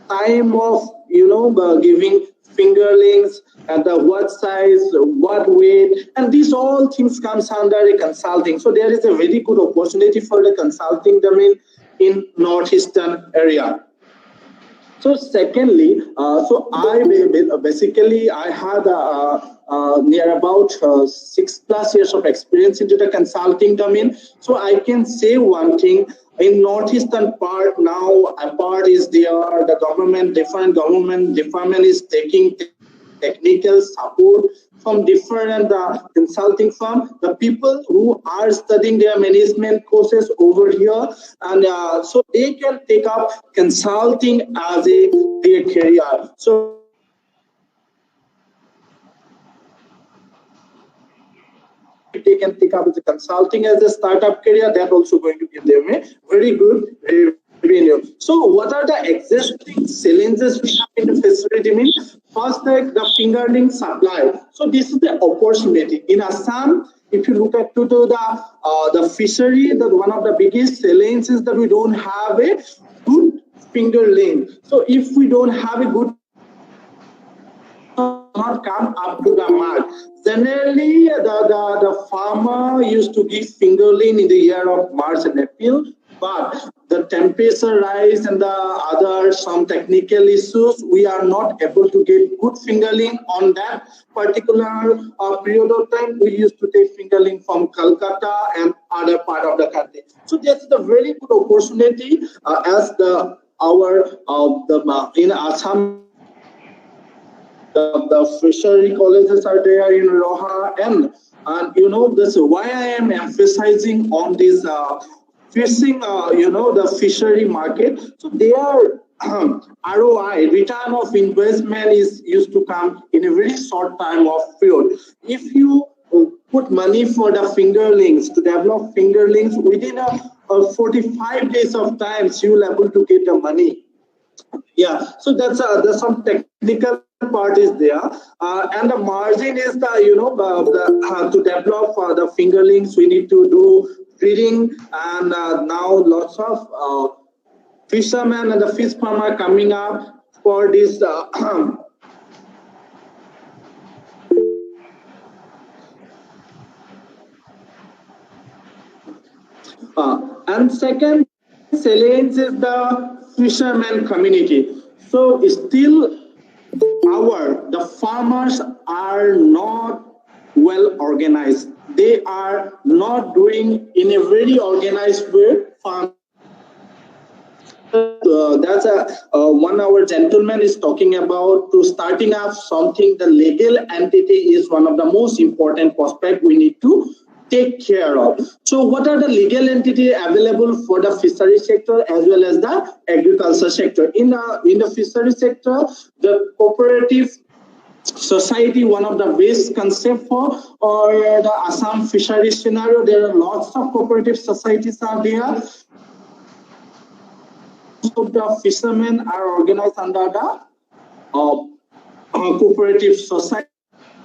time of giving fingerlings and the what size, what weight, and these all things comes under a consulting. So there is a very good opportunity for the consulting domain in northeastern area. So secondly, so I basically I had near about 6+ years of experience into the consulting domain. So I can say one thing. In northeastern part now, a part is there. The government, different government department is taking technical support from different consulting firm. The people who are studying their management courses over here, and so they can take up consulting as their career. So they can take up the consulting as a startup career. That also going to give them a very good revenue. So what are the existing challenges we have in the facility? First, the fingerling supply. So this is the opportunity in Assam. If you look at the fishery, that one of the biggest challenges is that we don't have a good fingerling. So if we don't have a good, not come up to the mark. Generally, the farmer used to give fingerling in the year of March and April, but the temperature rise and the other some technical issues, we are not able to get good fingerling on that particular period of time. We used to take fingerling from Calcutta and other part of the country. So that's the very good opportunity as in Assam. The fishery colleges are there in Roha, and this is why I am emphasizing on this fishing, the fishery market. So their ROI, return of investment, is used to come in a very short time of period. If you put money for the fingerlings, to develop fingerlings, within 45 days of time, you will able to get the money. Yeah, so that's some technical part is there, and the margin is to develop the fingerlings, we need to do breeding, and now lots of fishermen and the fish farm are coming up for this and second challenge is the fisherman community. So still the farmers are not well organized. They are not doing in a very organized way farm. That's one our gentleman is talking about, to starting up something. The legal entity is one of the most important prospect we need to take care of. So what are the legal entities available for the fishery sector as well as the agriculture sector? In the fishery sector, the cooperative society, one of the best concept for, or the Assam fishery scenario, there are lots of cooperative societies are there. So the fishermen are organized under the cooperative society,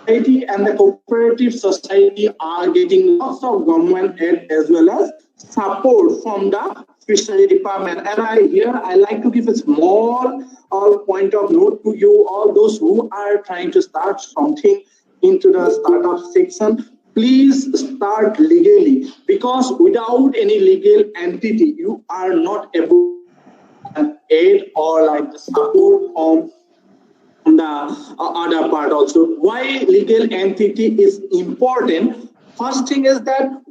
and the cooperative society are getting lots of government aid as well as support from the fishery department. And I like to give a small point of note to you, all those who are trying to start something into the startup section. Please start legally, because without any legal entity, you are not able to aid or like the support from the other part also. Why legal entity is important? First thing is that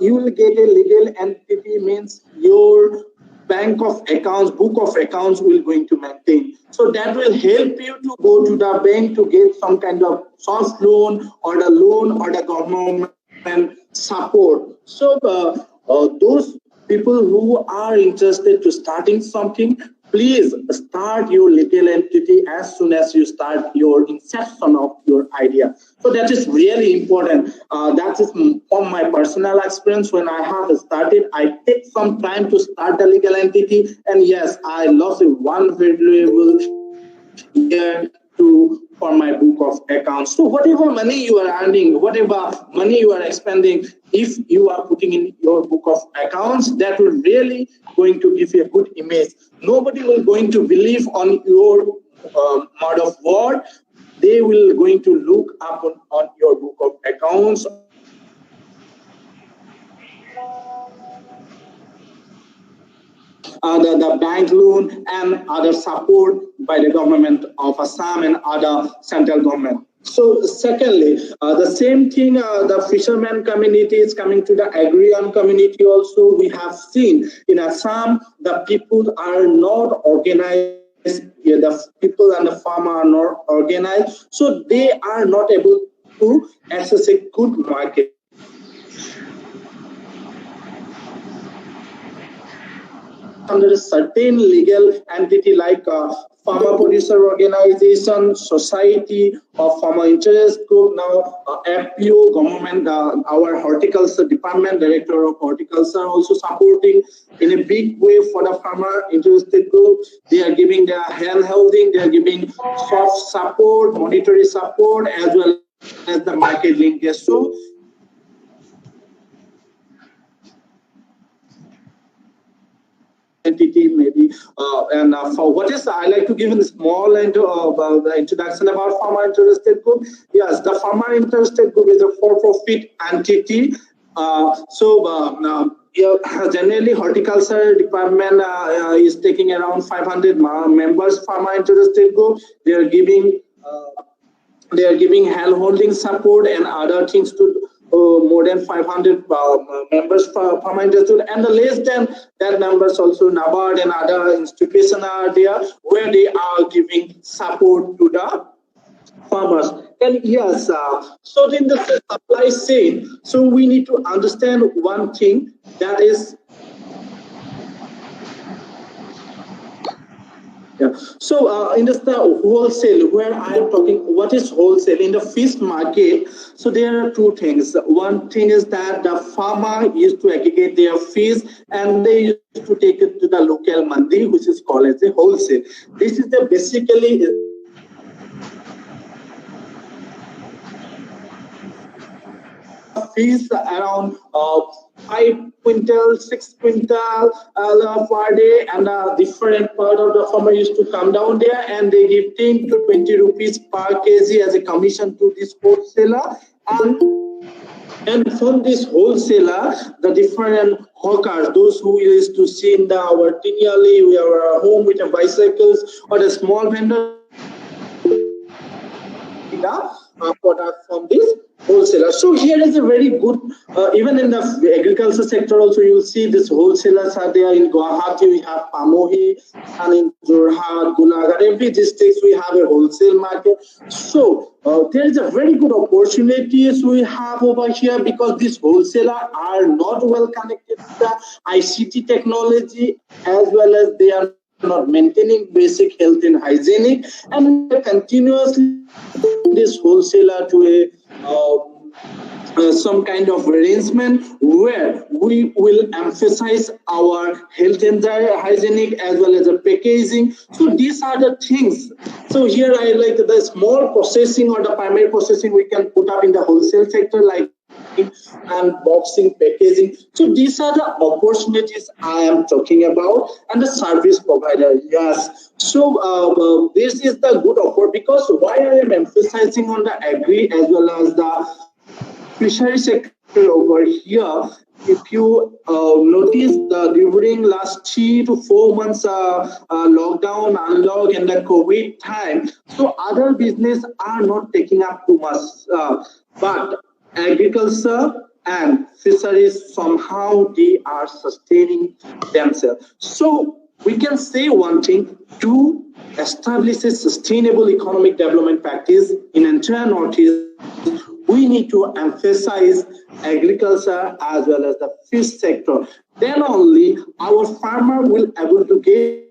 you will get a legal entity means your bank of accounts, book of accounts will going to maintain. So that will help you to go to the bank to get some kind of soft loan or the government support. So those people who are interested to starting something, please start your legal entity as soon as you start your inception of your idea. So that is really important. That is from my personal experience. When I have started, I take some time to start the legal entity, and yes, I lost one valuable year for my book of accounts. So whatever money you are earning, whatever money you are expending, if you are putting in your book of accounts, that will really going to give you a good image. Nobody will going to believe on your word of word. They will going to look up on your book of accounts. The bank loan and other support by the government of Assam and other central government. So secondly, the same thing, the fishermen community is coming to the agrarian community also. We have seen in Assam, the people are not organized. The people and the farmer are not organized. So they are not able to access a good market. Under a certain legal entity like farmer producer organization, society, or farmer interest group. Now FPO, government, our horticulture department, director of horticulture also supporting in a big way for the farmer interested group. They are giving their hand holding, they are giving soft support, monetary support, as well as the market linkage. So entity maybe and for what is I like to give a small introduction about farmer interested group. Yes, the farmer interested group is a for-profit entity. Generally horticulture department is taking around 500 members. Farmer interested group, they are giving hand holding support and other things to more than 500 members for farmer interested, and the less than that numbers also NABARD and other institutions are there where they are giving support to the farmers. And yes, so in the supply chain, so we need to understand one thing, that is yeah. So in the wholesale, where I am talking, what is wholesale? In the fish market, so there are two things. One thing is that the farmer used to aggregate their fish and they used to take it to the local mandi, which is called as a wholesale. This is the basically fish around 5 quintal, 6 quintal per day, and a different part of the farmer used to come down there and they give 10 to 20 rupees per kg as a commission to this wholesaler. And from this wholesaler, the different hawkers, those who used to see in our tinally, we are home with the bicycles, or the small vendor, product from this wholesaler. So here is a very good, even in the agriculture sector also you'll see these wholesalers are there. In Guwahati we have Pamohi, and in Jorhat, Gulaghar, every district we have a wholesale market. So there is a very good opportunities we have over here, because these wholesalers are not well connected to the ICT technology, as well as they are not maintaining basic health and hygienic, and we are continuously this wholesaler to some kind of arrangement where we will emphasize our health and hygienic as well as the packaging. So these are the things. So here I like the small processing or the primary processing we can put up in the wholesale sector, like and boxing, packaging. So these are the opportunities I am talking about, and the service provider. Yes. So this is the good offer, because why I am emphasizing on the agri as well as the fishery sector over here. If you notice during last 3 to 4 months lockdown, unlock, and the COVID time, so other business are not taking up too much, but agriculture and fisheries somehow they are sustaining themselves. So we can say one thing: to establish a sustainable economic development practice in entire Northeast, we need to emphasize agriculture as well as the fish sector. Then only our farmer will able to get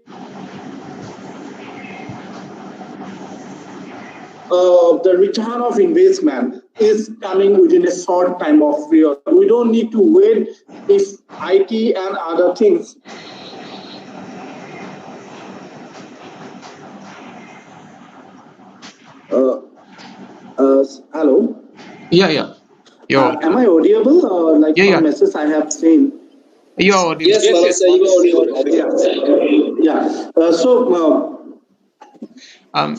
the return of investment is coming within a short time of period. We don't need to wait if IT and other things. Hello. Yeah. Am I audible? Like Yeah. some message I have seen. You're audible. Yes, yes, you are audible. Yeah. So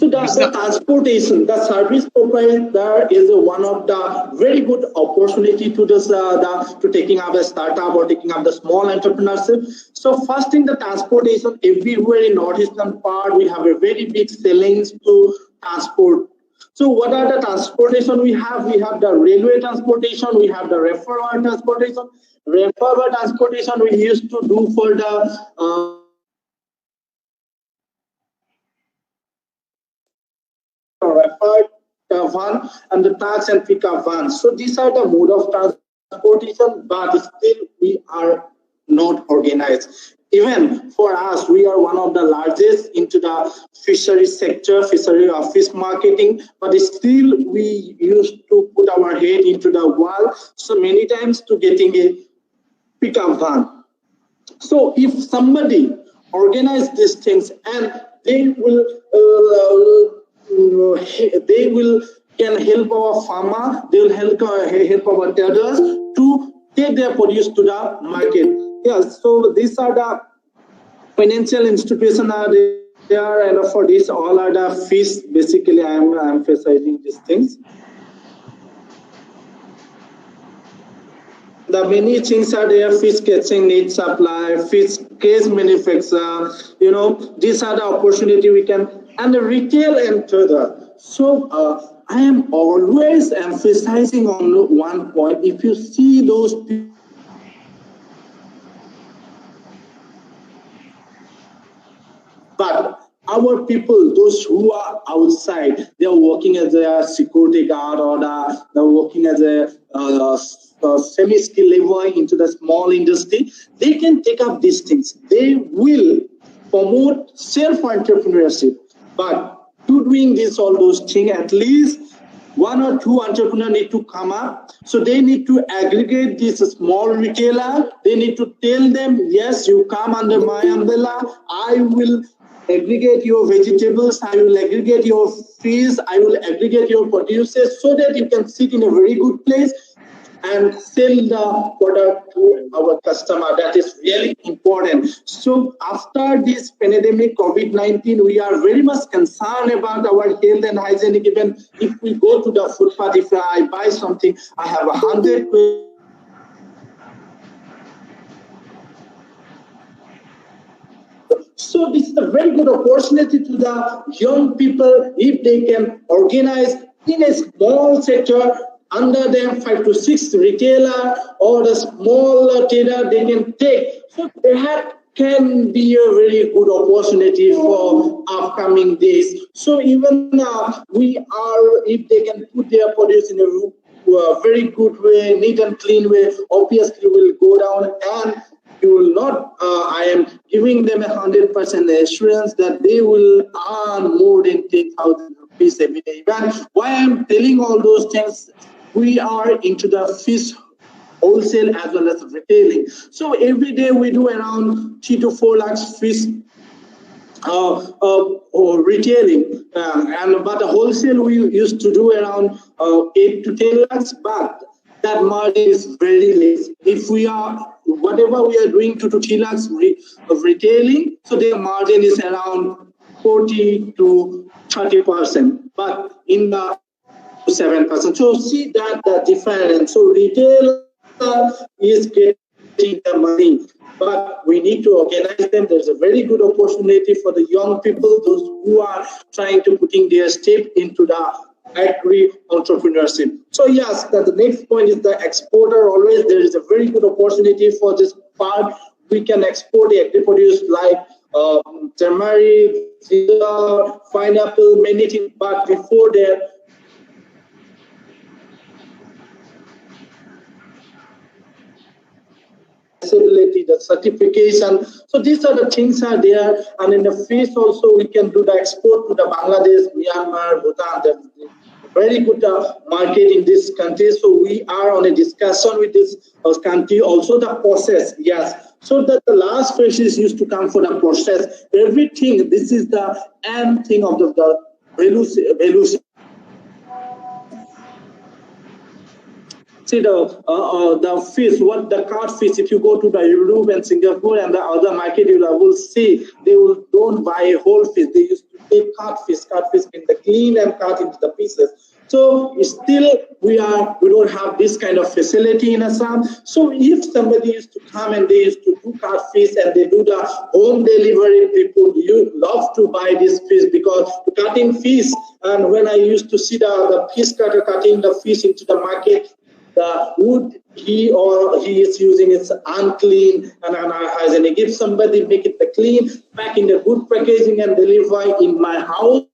the transportation, the service provider is one of the very good opportunity to this to taking up a startup or taking up the small entrepreneurship. So first thing, the transportation. Everywhere in northeastern part, we have a very big sailings to transport. So what are the transportation we have? We have the railway transportation, we have the referral transportation. Referral transportation we used to do for the referred van and the tax and pickup vans. So these are the mode of transportation, but still we are not organized. Even for us, we are one of the largest into the fishery sector, fishery fish marketing, but still we used to put our head into the wall so many times to getting a pickup van. So if somebody organize these things, and they will can help our farmer, they will help our traders to take their produce to the market. Yes, so these are the financial institutions are there, and for this all are the fees. Basically, I am emphasizing these things. The many things are there: fish catching, need supply, fish cage manufacture. These are the opportunity we can, and the retail and trader. So I am always emphasizing on one point. If you see those people, but our people, those who are outside, they are working as a security guard, or they're working as a semi-skilled labor into the small industry. They can take up these things. They will promote self-entrepreneurship. But to doing this, all those things, at least 1 or 2 entrepreneurs need to come up. So they need to aggregate this small retailer. They need to tell them, yes, you come under my umbrella. I will aggregate your vegetables, I will aggregate your fish, I will aggregate your produces, so that you can sit in a very good place and sell the product to our customer. That is really important. So after this pandemic, COVID-19, we are very much concerned about our health and hygienic. Even if we go to the footpath, if I buy something, I have 100 So this is a very good opportunity to the young people if they can organize in a small sector, under them 5 to 6 retailer or the small trader they can take. So that can be a very good opportunity for upcoming days. So even we are, if they can put their produce in a very good way, neat and clean way, obviously will go down, and you will not, I am giving them 100% assurance that they will earn more than 10,000 rupees every day. And why I'm telling all those things, we are into the fish wholesale as well as retailing. So every day we do around 3 to 4 lakhs fish or retailing, but the wholesale we used to do around 8 to 10 lakhs, but that margin is very less. If we are, whatever we are doing 2 to 3 lakhs of retailing, so their margin is around 40 to 30%, but in the 7%. So see that the difference. So retail is getting the money, but we need to organize them. There's a very good opportunity for the young people, those who are trying to putting their step into the agri entrepreneurship. So yes, the next point is the exporter. Always there is a very good opportunity for this part. We can export the agri produce like turmeric, pineapple, many things. But before that, the certification. So these are the things are there, and in the fish also we can do the export to the Bangladesh, Myanmar, Bhutan. There's very good market in this country. So we are on a discussion with this country. Also the process, yes. So that the last question used to come for the process. Everything. This is the end thing of the value. See the fish, what the cod fish, if you go to the Europe and Singapore and the other market, you will see they will don't buy a whole fish. They used to take cod fish in the clean and cut into the pieces. So still we don't have this kind of facility in Assam. So if somebody used to come and they used to do cod fish and they do the home delivery, people you love to buy this fish because cutting fish, and when I used to see the fish cutter cutting the fish into the market, the wood he is using is unclean and unhygienic. If somebody make it clean, pack in the good packaging and deliver in my house,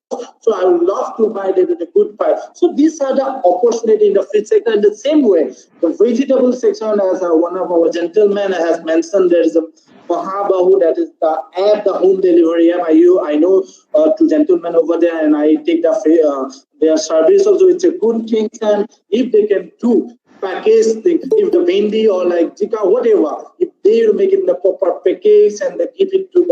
so I would love to buy it with a good price. So these are the opportunity in the fish sector. In the same way, the vegetable section, as one of our gentlemen has mentioned, there is a Mahabahu, that is the app, the home delivery app. I know two gentlemen over there, and I take their service also. It's a good thing, and if they can do package thing, if the Vendi or like Zika, whatever, if they will make it in the proper package and they give it to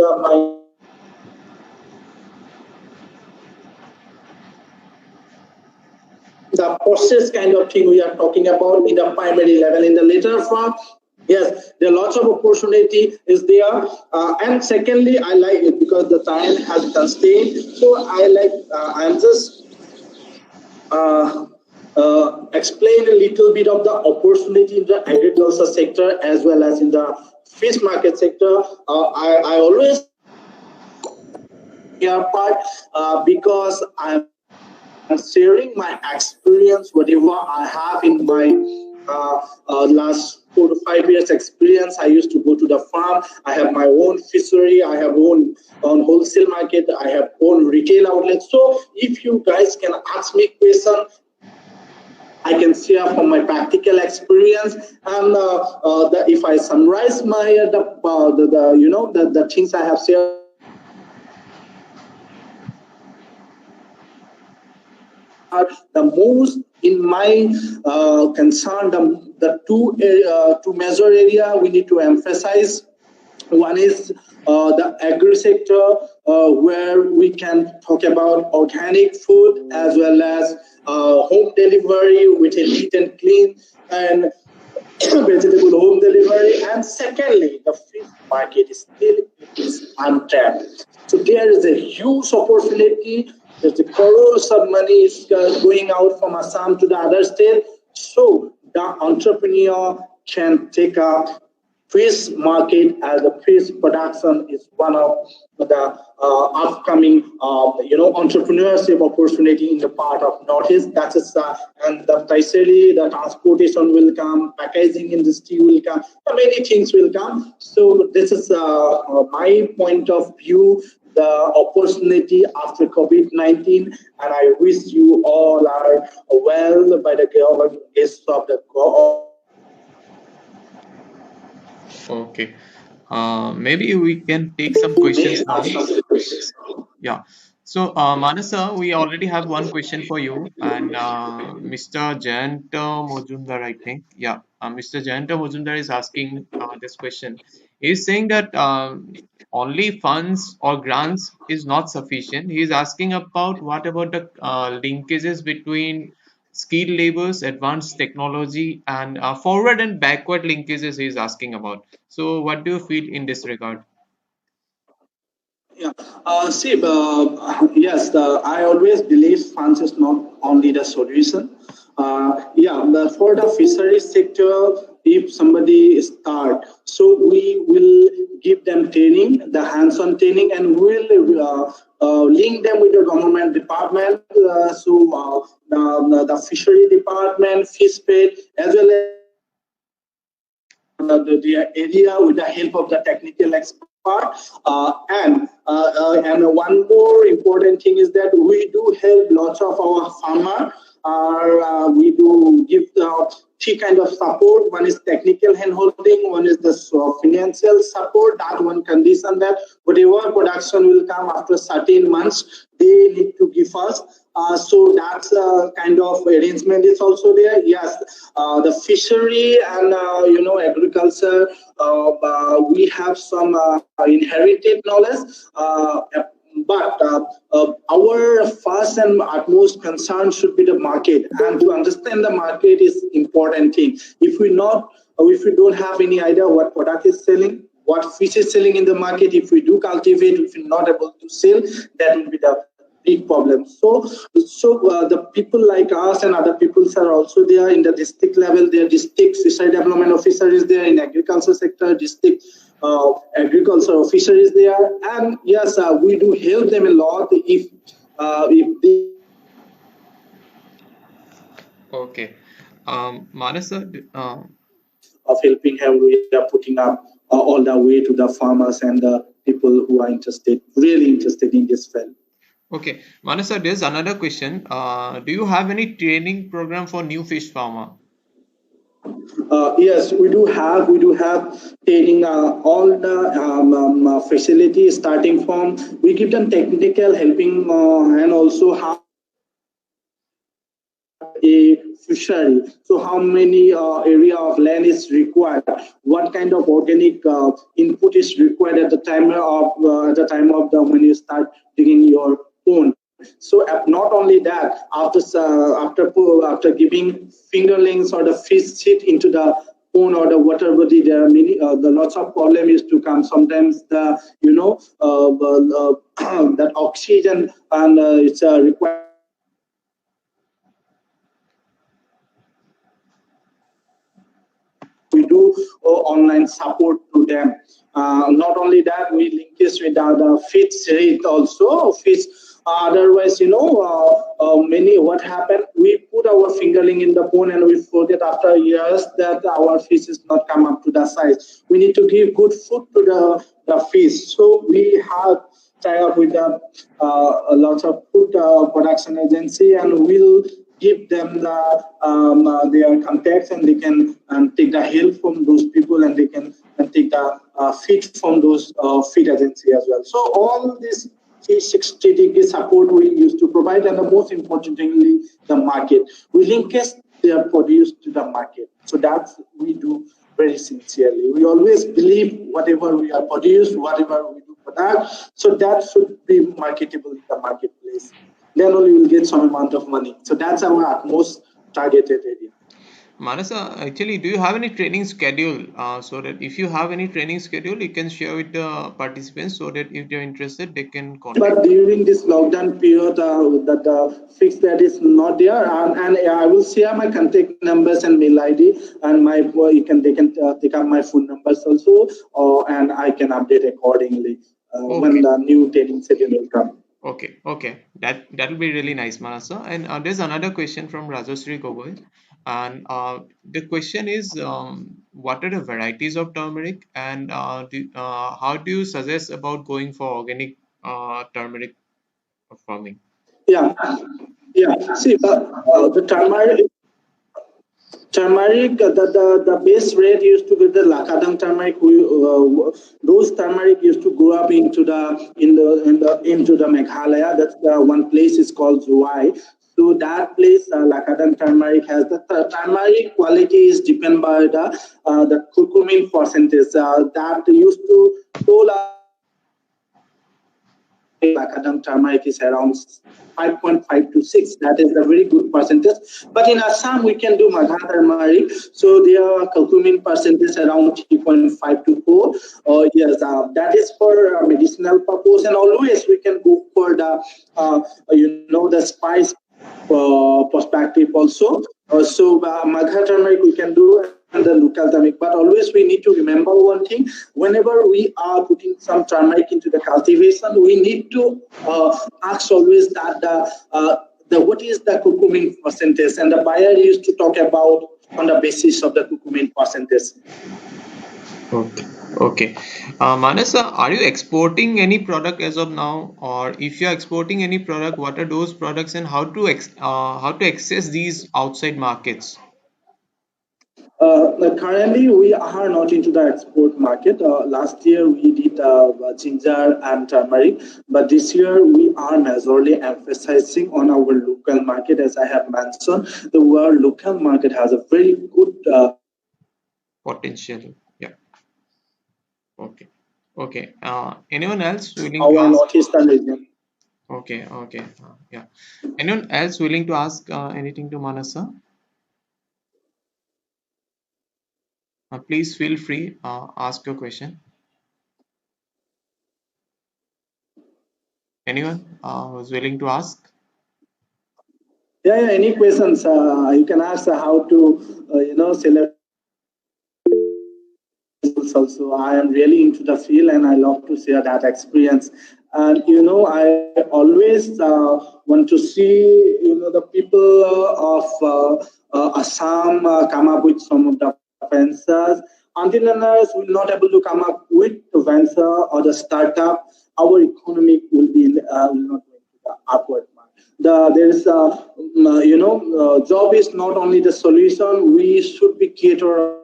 the process kind of thing we are talking about in the primary level. In the later form, yes, there are lots of opportunity is there. And secondly, I like it because the time has constrained. So I like, I'm just explain a little bit of the opportunity in the agriculture sector as well as in the fish market sector. I always hear part because I'm sharing my experience, whatever I have in my last 4 to 5 years experience. I used to go to the farm. I have my own fishery. I have own wholesale market. I have own retail outlets. So if you guys can ask me question, I can share from my practical experience, and if I summarize my the things I have shared. The most in my concern, the two major area we need to emphasize. One is the agri sector, where we can talk about organic food as well as home delivery with a neat and clean and vegetable home delivery. And secondly, the fish market is still untapped. So there is a huge opportunity. There's a crores of money is going out from Assam to the other state. So the entrepreneur can take up fish market as a fish production is one of the upcoming entrepreneurship opportunity in the part of Northeast. That is and the tertiary, the transportation will come, packaging industry will come, many things will come. So this is my point of view, the opportunity after COVID-19, and I wish you all are well by the grace of the God. Okay. Maybe we can take some questions now. Yeah. So, Manasa, we already have one question for you, and Mr. Jayanta Mojumdar, I think. Yeah, Mr. Jayanta Mojumdar is asking this question. He's saying that only funds or grants is not sufficient. He's asking about what about the linkages between skilled labors, advanced technology, and forward and backward linkages he's asking about. So, what do you feel in this regard? Yeah. See, yes, I always believe funds is not only the solution. For the fishery sector, if somebody start, so we will give them training, the hands-on training, and we'll link them with the government department. The fishery department, fish pay, as well as the area with the help of the technical expert. And one more important thing is that we do help lots of our farmer. We do give three kind of support. One is technical hand holding, one is the financial support. That one condition that whatever production will come after certain months, they need to give us. So that's a kind of arrangement is also there. Yes, the fishery and agriculture, we have some inherited knowledge, but our first and utmost concern should be the market, and to understand the market is important thing. If we don't have any idea what product is selling, what fish is selling in the market, if we do cultivate, if we're not able to sell, that will be the big problem. So the people like us and other people are also there in the district level. Their district fishery development officer is there, in agriculture sector, district agriculture officer is there, and yes, we do help them a lot if they. Okay. Manasa, Of helping him, we are putting up all the way to the farmers and the people who are really interested in this field. okay. Manasa, there's another question. Do you have any training program for new fish farmer? Yes, we do have training all the facilities starting from, we give them technical helping and also how a fishery. So how many area of land is required? What kind of organic input is required at the time of when you start digging your pond? So not only that, after giving fingerlings or the fish sit into the pond or the water body, there are many the lots of problem is to come. Sometimes the that oxygen and it's required. We do online support to them. Not only that, we link this with the fish rate also. Fish, otherwise, many what happened, we put our fingerling in the pond and we forget after years that our fish is not come up to the size. We need to give good food to the fish. So we have tie up with lots of food production agency, and we'll give them their contacts, and they can take the help from those people, and they can take the feed from those feed agency as well. So all this 360-degree support we used to provide, and the most importantly, the market. We link their produce to the market. So that's we do very sincerely. We always believe whatever we are produced, whatever we do for that, so that should be marketable in the marketplace. Then only we'll get some amount of money. So that's our utmost targeted area. Manasa, actually, do you have any training schedule? So that if you have any training schedule, you can share with the participants so that if they're interested, they can contact. But during this lockdown period, that fix that is not there, and I will share my contact numbers and mail ID, and my they can take up my phone numbers also, and I can update accordingly when Okay. the new training schedule will come. Okay. That'll be really nice, Manasa. And there's another question from Rajashree Gogoi, and the question is, what are the varieties of turmeric, and how do you suggest about going for organic turmeric farming? Yeah, yeah. See, the turmeric, the base rate used to be the Lakadang turmeric. Those turmeric used to go up into the Meghalaya. That's the one place is called Zuai. So that place, Lakadang turmeric has the turmeric quality is depend by the curcumin percentage that used to told Lakadam turmeric is around 5.5 to 6. That is a very good percentage. But in Assam, we can do Magha turmeric. So their curcumin percentage around 3.5 to 4. Yes, that is for medicinal purpose. And always we can go for the spice perspective also. Magha turmeric we can do and the local turmeric. But always we need to remember one thing: whenever we are putting some turmeric into the cultivation, we need to ask always that the what is the curcumin percentage, and the buyer used to talk about on the basis of the curcumin percentage. Okay. Manasa, are you exporting any product as of now, or if you are exporting any product, what are those products, and how to access these outside markets? Currently, we are not into the export market. Last year, we did ginger and turmeric, but this year we are majorly emphasizing on our local market. As I have mentioned, the world local market has a very good Potential. Yeah. Okay. Anyone else willing to our ask? northeastern region. Okay. Yeah. Anyone else willing to ask anything to Manasa? Please feel free. Ask your question. Anyone who's willing to ask? Yeah. Any questions? You can ask how to select. Also, I am really into the field and I love to share that experience. And I always want to see the people of Assam come up with some of the ventures. Entrepreneurs will not able to come up with the venture or the startup. Our economy will not going to the upward mark. There is job is not only the solution. We should be creator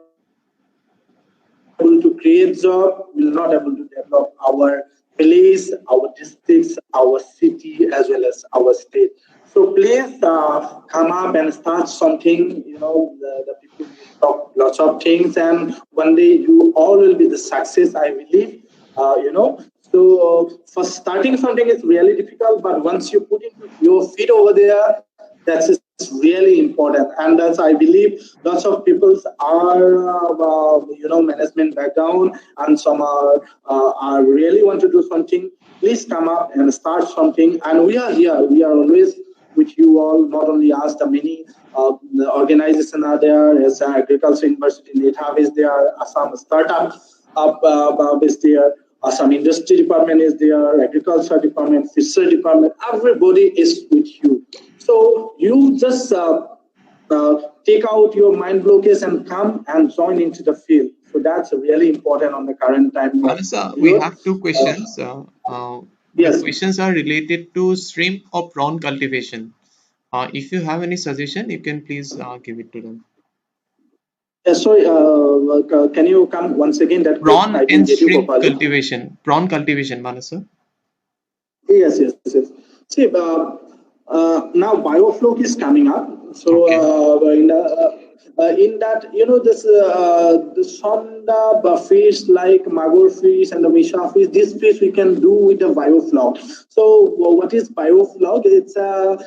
able to create job, will not able to develop our place, our districts, our city, as well as our state. So please come up and start something. The people will talk lots of things, and one day you all will be the success. I believe. So for starting something is really difficult, but once you put into your feet over there, that's really important. And that's I believe lots of people are management background, and some are really want to do something. Please come up and start something. And we are here. We are always with you all. Not only us, the many the organization are there. As Agriculture University NETHAB is there. Assam Startup is there. Some industry department is there, agriculture department, fishery department. Everybody is with you. So you just take out your mind blockage and come and join into the field. So that's really important on the current time. Manasa, we have two questions. The Yes. questions are related to shrimp or prawn cultivation. If you have any suggestion, you can please give it to them. Sorry, can you come once again? That question Prawn I didn't and get you shrimp properly. cultivation. Prawn cultivation, Manasa. Yes. See, now biofloc is coming up. So Okay. in that, this the sonda fish like magor fish and the misha fish, this fish we can do with the biofloc. So what is biofloc? It's a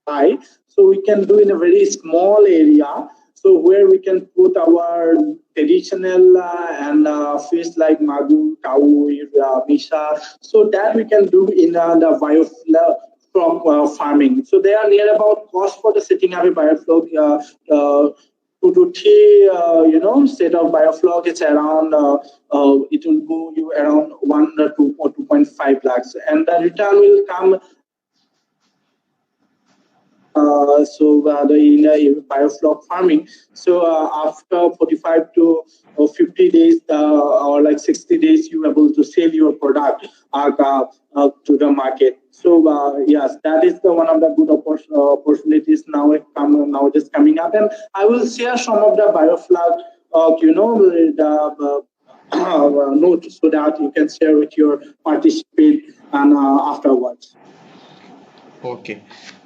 high, so we can do in a very small area. So where we can put our traditional and fish like magu, kaui, misha, so that we can do in the biofloc farming. So they are near about cost for the setting up a biofloc. 2 to 3, set of biofloc. It's around. It will go you around 1 or 2 or 2.5 lakhs, and the return will come. The biofloc farming. So after 45 to 50 days or like 60 days, you are able to sell your product to the market. So yes, that is the one of the good opportunities now just coming up, and I will share some of the biofloc, note so that you can share with your participant and afterwards.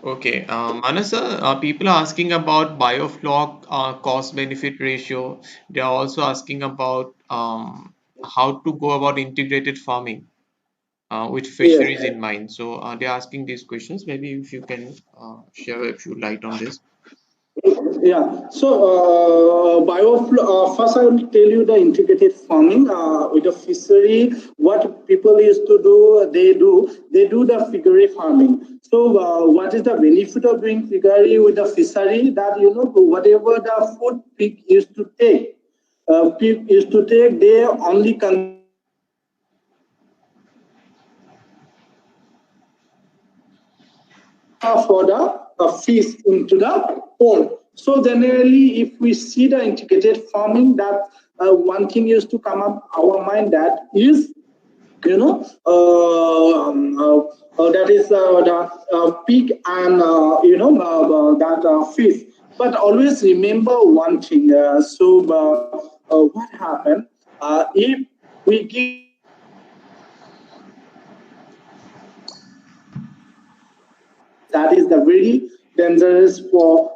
Okay. Manasa, people are asking about biofloc cost benefit ratio. They are also asking about how to go about integrated farming with fisheries Yes. in mind. So they're asking these questions. Maybe if you can share a few light on this. Yeah. So, first I will tell you the integrated farming with the fishery. What people used to do, they do the fishery farming. So, what is the benefit of doing fishery with the fishery? That whatever the food pig used to take, they only for the fish into the pond. So generally, if we see the integrated farming, that one thing used to come up our mind, that is, that is the pig and that fish. But always remember one thing. What happened if we give that is the very dangerous for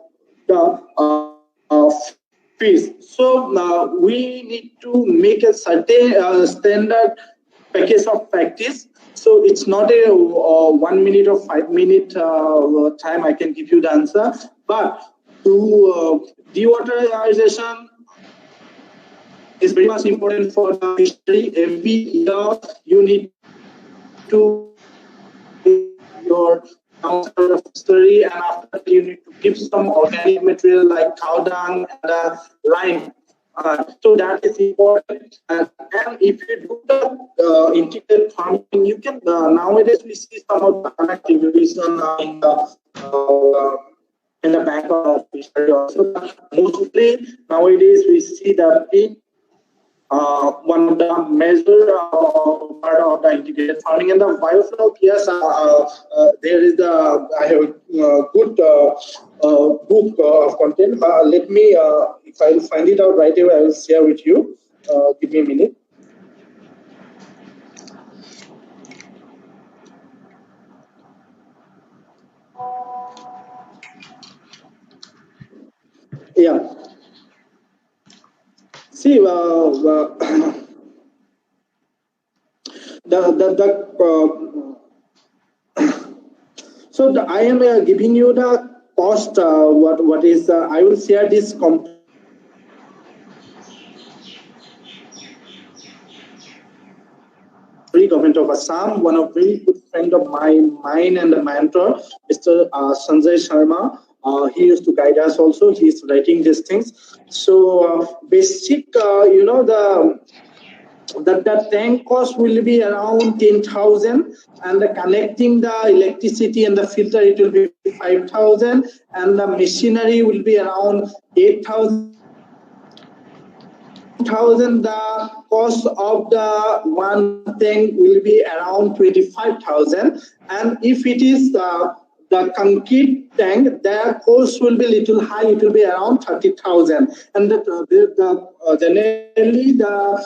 the fish. So we need to make a certain standard package of practice. So it's not a 1 minute or 5 minute time I can give you the answer, but to dewaterization is very much important for the fishery. Every year you need to your fishery, and after that you need to give some organic material like cow dung and lime. So that is important. And if you do the integrated farming, you can nowadays we see some of the activities in the back of fishery also. Mostly nowadays we see the big one of the major part of the integrated farming and the biofloc. Yes, there is I have a good book of content. Let me, if I will find it out right away, I will share with you. Give me a minute. Yeah. See, I am giving you the cost. What is? I will share this government of Assam. One of very good friend of mine and the mentor, Mr. Sanjay Sharma. He used to guide us also. He is writing these things. So basic, the tank cost will be around 10,000, and the connecting the electricity and the filter, it will be 5,000, and the machinery will be around 8,000. The cost of the one tank will be around 25,000, and if it is the concrete tank, their cost will be little high. It will be around 30,000, and generally the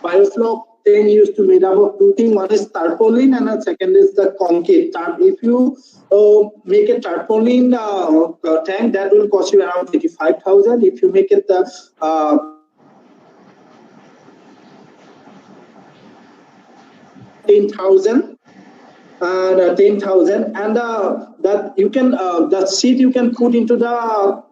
biofloc tank used to made up of two things. One is tarpaulin, and the second is the concrete. If you make a tarpaulin tank, that will cost you around 85,000. If you make it the 10,000 and 10,000, and that you can the seed you can put into the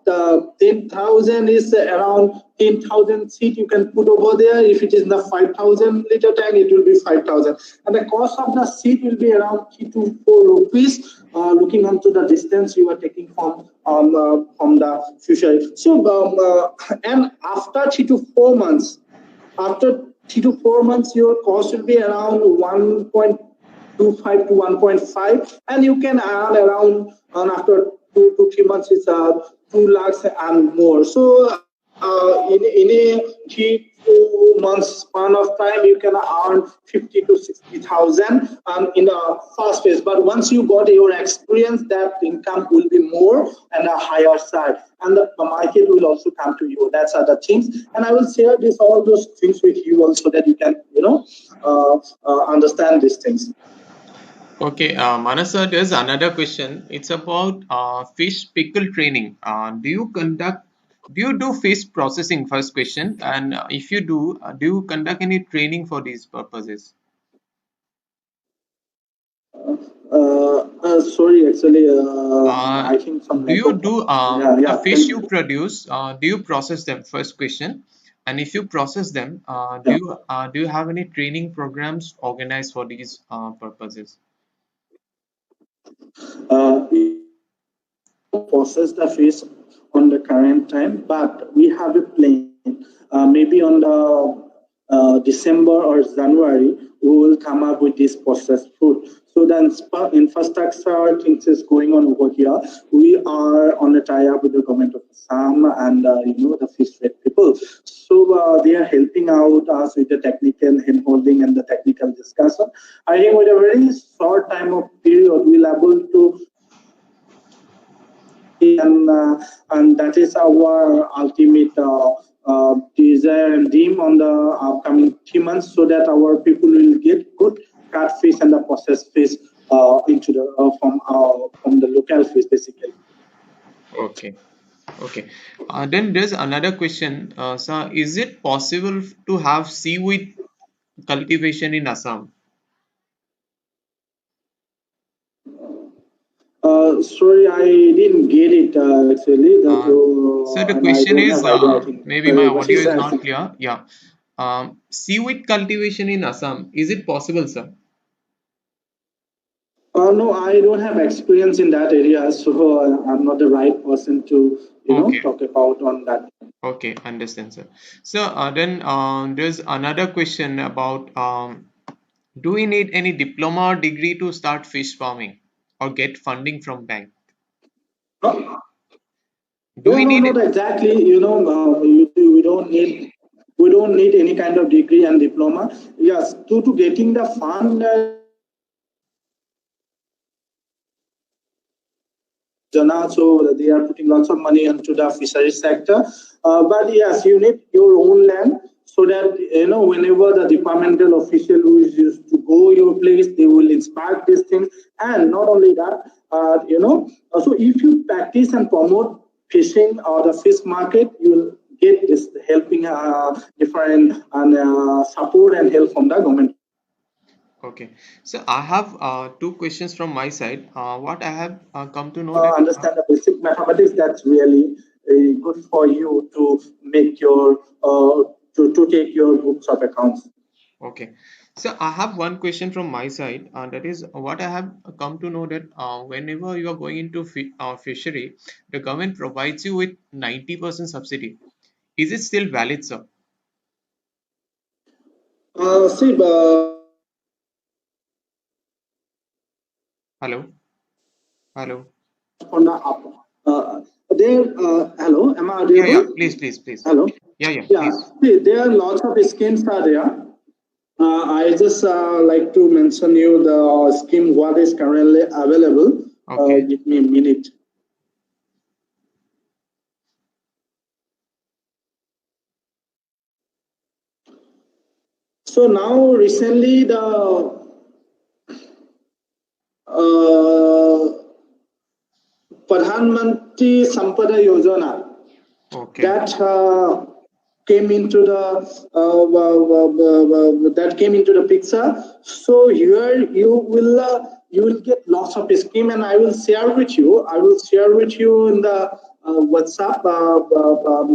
10,000 is around 10,000 seed you can put over there. If it is in the 5,000 liter tank, it will be 5,000, and the cost of the seed will be around 3 to 4 rupees. Looking onto the distance you are taking from the fishery. So and after 3 to 4 months, after 3 to 4 months, your cost will be around 1.25 to 1.5, and you can earn around after 2 to 3 months it's 2 lakhs and more. So in a 3 to 4 months span of time, you can earn 50 to 60,000 in a fast phase. But once you got your experience, that income will be more and a higher side, and the market will also come to you. That's other things, and I will share all those things with you also, that you can understand these things. Okay, Manas sir, there's another question. It's about fish pickle training. Do you do fish processing? First question, and if you do you conduct any training for these purposes? Sorry, actually, Uh, I think some do you network. do Yeah, the yeah. fish you produce? Do you process them? First question, and if you process them, Yeah. do you have any training programs organized for these purposes? We process the fish on the current time, but we have a plan. Maybe on the December or January, we will come up with this processed food. So the infrastructure things is going on over here. We are on a tie-up with the government of Assam and the fish trade people. So they are helping out us with the technical hand holding and the technical discussion. I think with a very short time of period, we'll able to, and that is our ultimate desire and dream on the upcoming 3 months, so that our people will get good catfish and the processed fish into the from the local fish basically. Okay. Okay. Then there's another question. Sir, is it possible to have seaweed cultivation in Assam? Sorry, I didn't get it actually. So the And I question don't have is, idea. I think. maybe my What audio is is that? not clear. Yeah. Seaweed cultivation in Assam, is it possible, sir? No, I don't have experience in that area, so I'm not the right person to Okay. talk about on that. Okay, understand, sir. So then there's another question about do we need any diploma or degree to start fish farming or get funding from bank? No, Do we no, need? not exactly. We don't need any kind of degree and diploma. Yes, to getting the fund. So they are putting lots of money into the fishery sector. But yes, you need your own land, so that whenever the departmental official who is used to go your place, they will inspect these things. And not only that, so if you practice and promote fishing or the fish market, you will get this helping different and support and help from the government. Okay, so I have two questions from my side. What I have come to know that Understand the basic mathematics, that's really good for you to make your to take your books of accounts. okay, so I have one question from my side, that is what I have come to know that whenever you are going into fishery, the government provides you with 90% subsidy. Is it still valid, sir? See, Hello, hello. on the up, there. Hello, am I Yeah, yeah. audible? Please, please, please. Hello. Yeah, yeah. Yeah, Please. see, there are lots of schemes are there. I just like to mention you the scheme what is currently available. Okay. Give me a minute. So now recently the Pradhan Mantri Sampada Yojana, Okay. that came into the picture. So here you will get lots of scheme, and I will share with you. I will share with you in the WhatsApp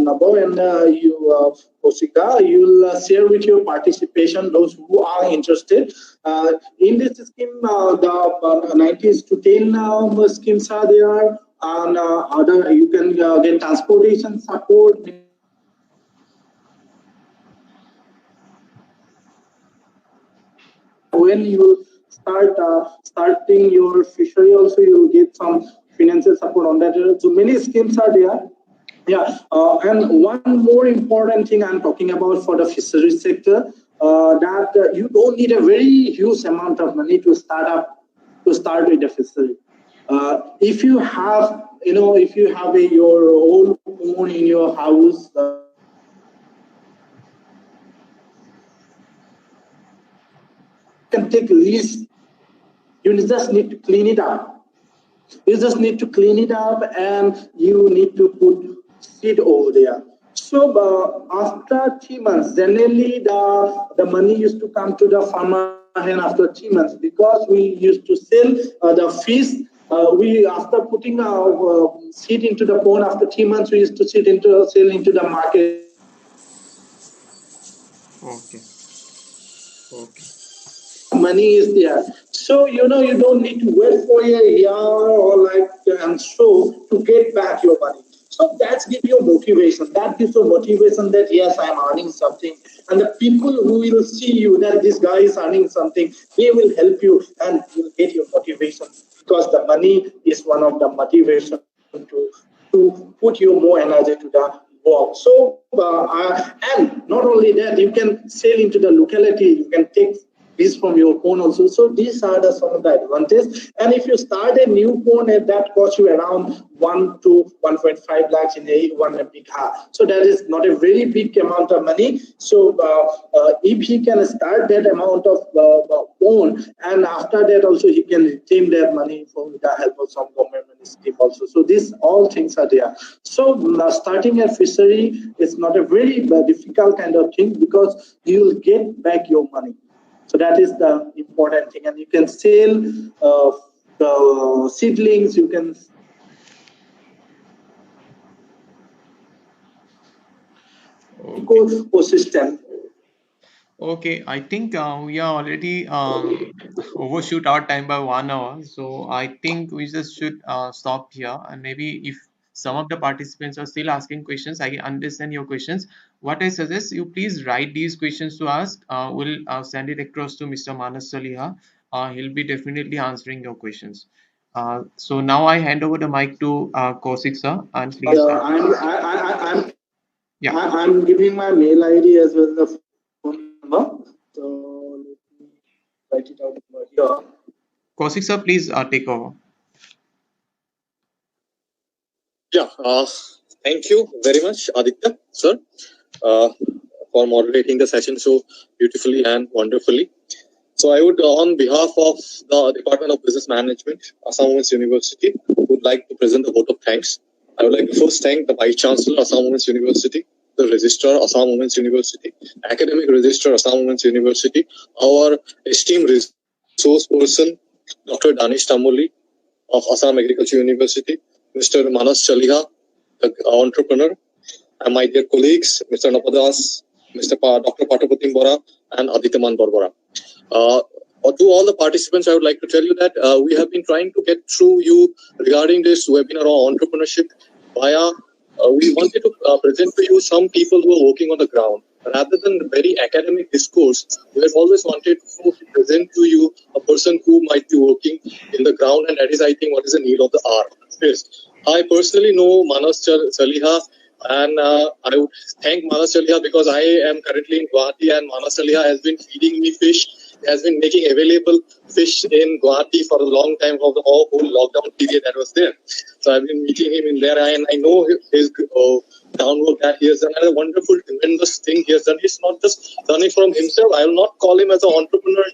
number, and Osika, you will share with your participation those who are interested in this scheme. The 90s to 10 schemes are there, and other you can get transportation support. When you starting your fishery, also you will get some financial support on that. So many schemes are there. Yeah, and one more important thing I'm talking about for the fishery sector, that you don't need a very huge amount of money to start with the fishery. If you have, if you have your own phone in your house. Can take lease. You just need to clean it up. You just need to clean it up, and you need to put seed over there. So after 3 months, generally the money used to come to the farmer hand after 3 months, because we used to sell the fish. We after putting our seed into the pond after 3 months, we used to sell into the market. Okay. Okay. Money is there, so you don't need to wait for a year or and so to get back your money. So that's give you motivation. That gives you motivation that yes, I'm earning something, and the people who will see you that this guy is earning something, they will help you and you'll get your motivation, because the money is one of the motivation to put you more energy to the work. So and not only that, you can sell into the locality. You can take this from your phone also. So these are some of the advantages. And if you start a new phone, that costs you around 1 to 1.5 lakhs in one big house. So that is not a very big amount of money. So if he can start that amount of phone, and after that also he can retain that money from the help of some government scheme also. So these all things are there. So starting a fishery is not a very difficult kind of thing, because you will get back your money. So that is the important thing, and you can sell the seedlings. You can ecosystem. Okay, I think we are already overshoot our time by 1 hour, so I think we just should stop here. And maybe if some of the participants are still asking questions, I understand your questions. What I suggest, you please write these questions to us. We'll send it across to Mr. Manas Saliha. He'll be definitely answering your questions. So now I hand over the mic to Kaushik sir, and please. I'm giving my mail ID as well as the phone number. So let me write it out here. Kaushik sir, please take over. Yeah, thank you very much, Aditya, sir, for moderating the session so beautifully and wonderfully. So I would, on behalf of the Department of Business Management, Assam Women's University, would like to present the vote of thanks. I would like to first thank the Vice Chancellor, Assam Women's University, the Registrar, Assam Women's University, Academic Registrar, Assam Women's University, our esteemed resource person, Dr. Danish Tamoli of Assam Agriculture University, Mr. Manas Saliha, the entrepreneur, and my dear colleagues, Mr. Napadas, Dr. Patapatim Bora, and Aditaman Borbora. To all the participants, I would like to tell you that we have been trying to get through you regarding this webinar on entrepreneurship via, we wanted to present to you some people who are working on the ground. Rather than very academic discourse, we have always wanted to present to you a person who might be working in the ground, and that is, I think, what is the need of the hour. Yes. I personally know Manas Saliha, and I would thank Manas Saliha because I am currently in Guwahati, and Manas Saliha has been feeding me fish, has been making available fish in Guwahati for a long time, for the whole lockdown period that was there. So I've been meeting him in there, and I know his groundwork that he has done, and a wonderful, tremendous thing he has done. He's not just done it from himself. I will not call him as an entrepreneur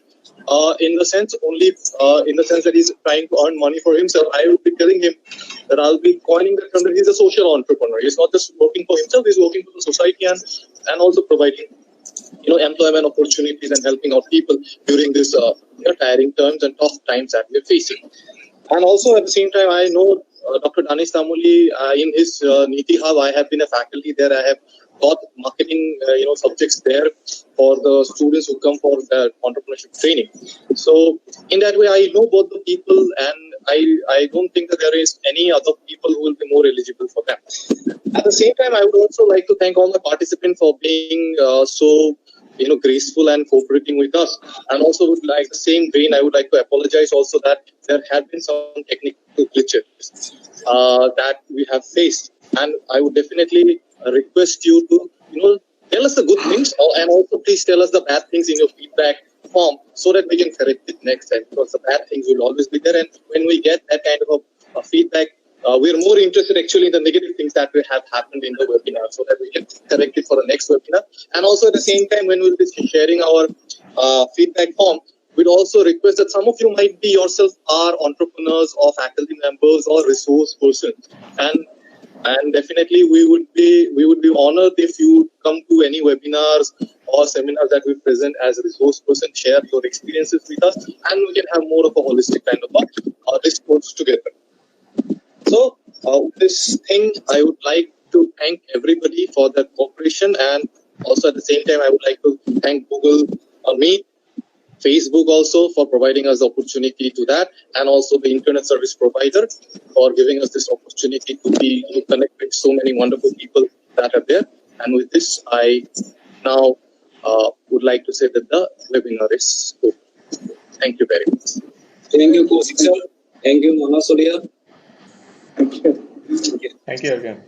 in the sense that he's trying to earn money for himself. I will be telling him that I'll be coining the term that he's a social entrepreneur. He's not just working for himself; he's working for the society and also providing employment opportunities and helping out people during this tiring times and tough times that we're facing. And also at the same time, I know Dr. Danish Tamuli in his Niti Hub. I have been a faculty there. I have taught marketing subjects there for the students who come for the entrepreneurship training. So in that way, I know both the people, and I don't think that there is any other people who will be more eligible for them. At the same time, I would also like to thank all the participants for being so graceful and cooperating with us. And also would like the same vein, I would like to apologize also that there have been some technical glitches that we have faced. And I would definitely request you to, tell us the good things and also please tell us the bad things in your feedback form so that we can correct it next time, because the bad things will always be there. And when we get that kind of a feedback, we're more interested actually in the negative things that will have happened in the webinar so that we can correct it for the next webinar. And also at the same time, when we'll be sharing our feedback form, we'd also request that some of you might be yourself are entrepreneurs or faculty members or resource persons. And definitely we would be honored if you come to any webinars or seminars that we present as a resource person, share your experiences with us, and we can have more of a holistic kind of discourse together. So this thing, I would like to thank everybody for their cooperation, and also at the same time, I would like to thank Google, Meet, Facebook also for providing us the opportunity to that, and also the internet service provider for giving us this opportunity to connect with so many wonderful people that are there. And with this, I now would like to say that the webinar is over. Thank you very much. Thank you, Kaushik sir. Thank you, Manasolia. Thank you. Thank you again.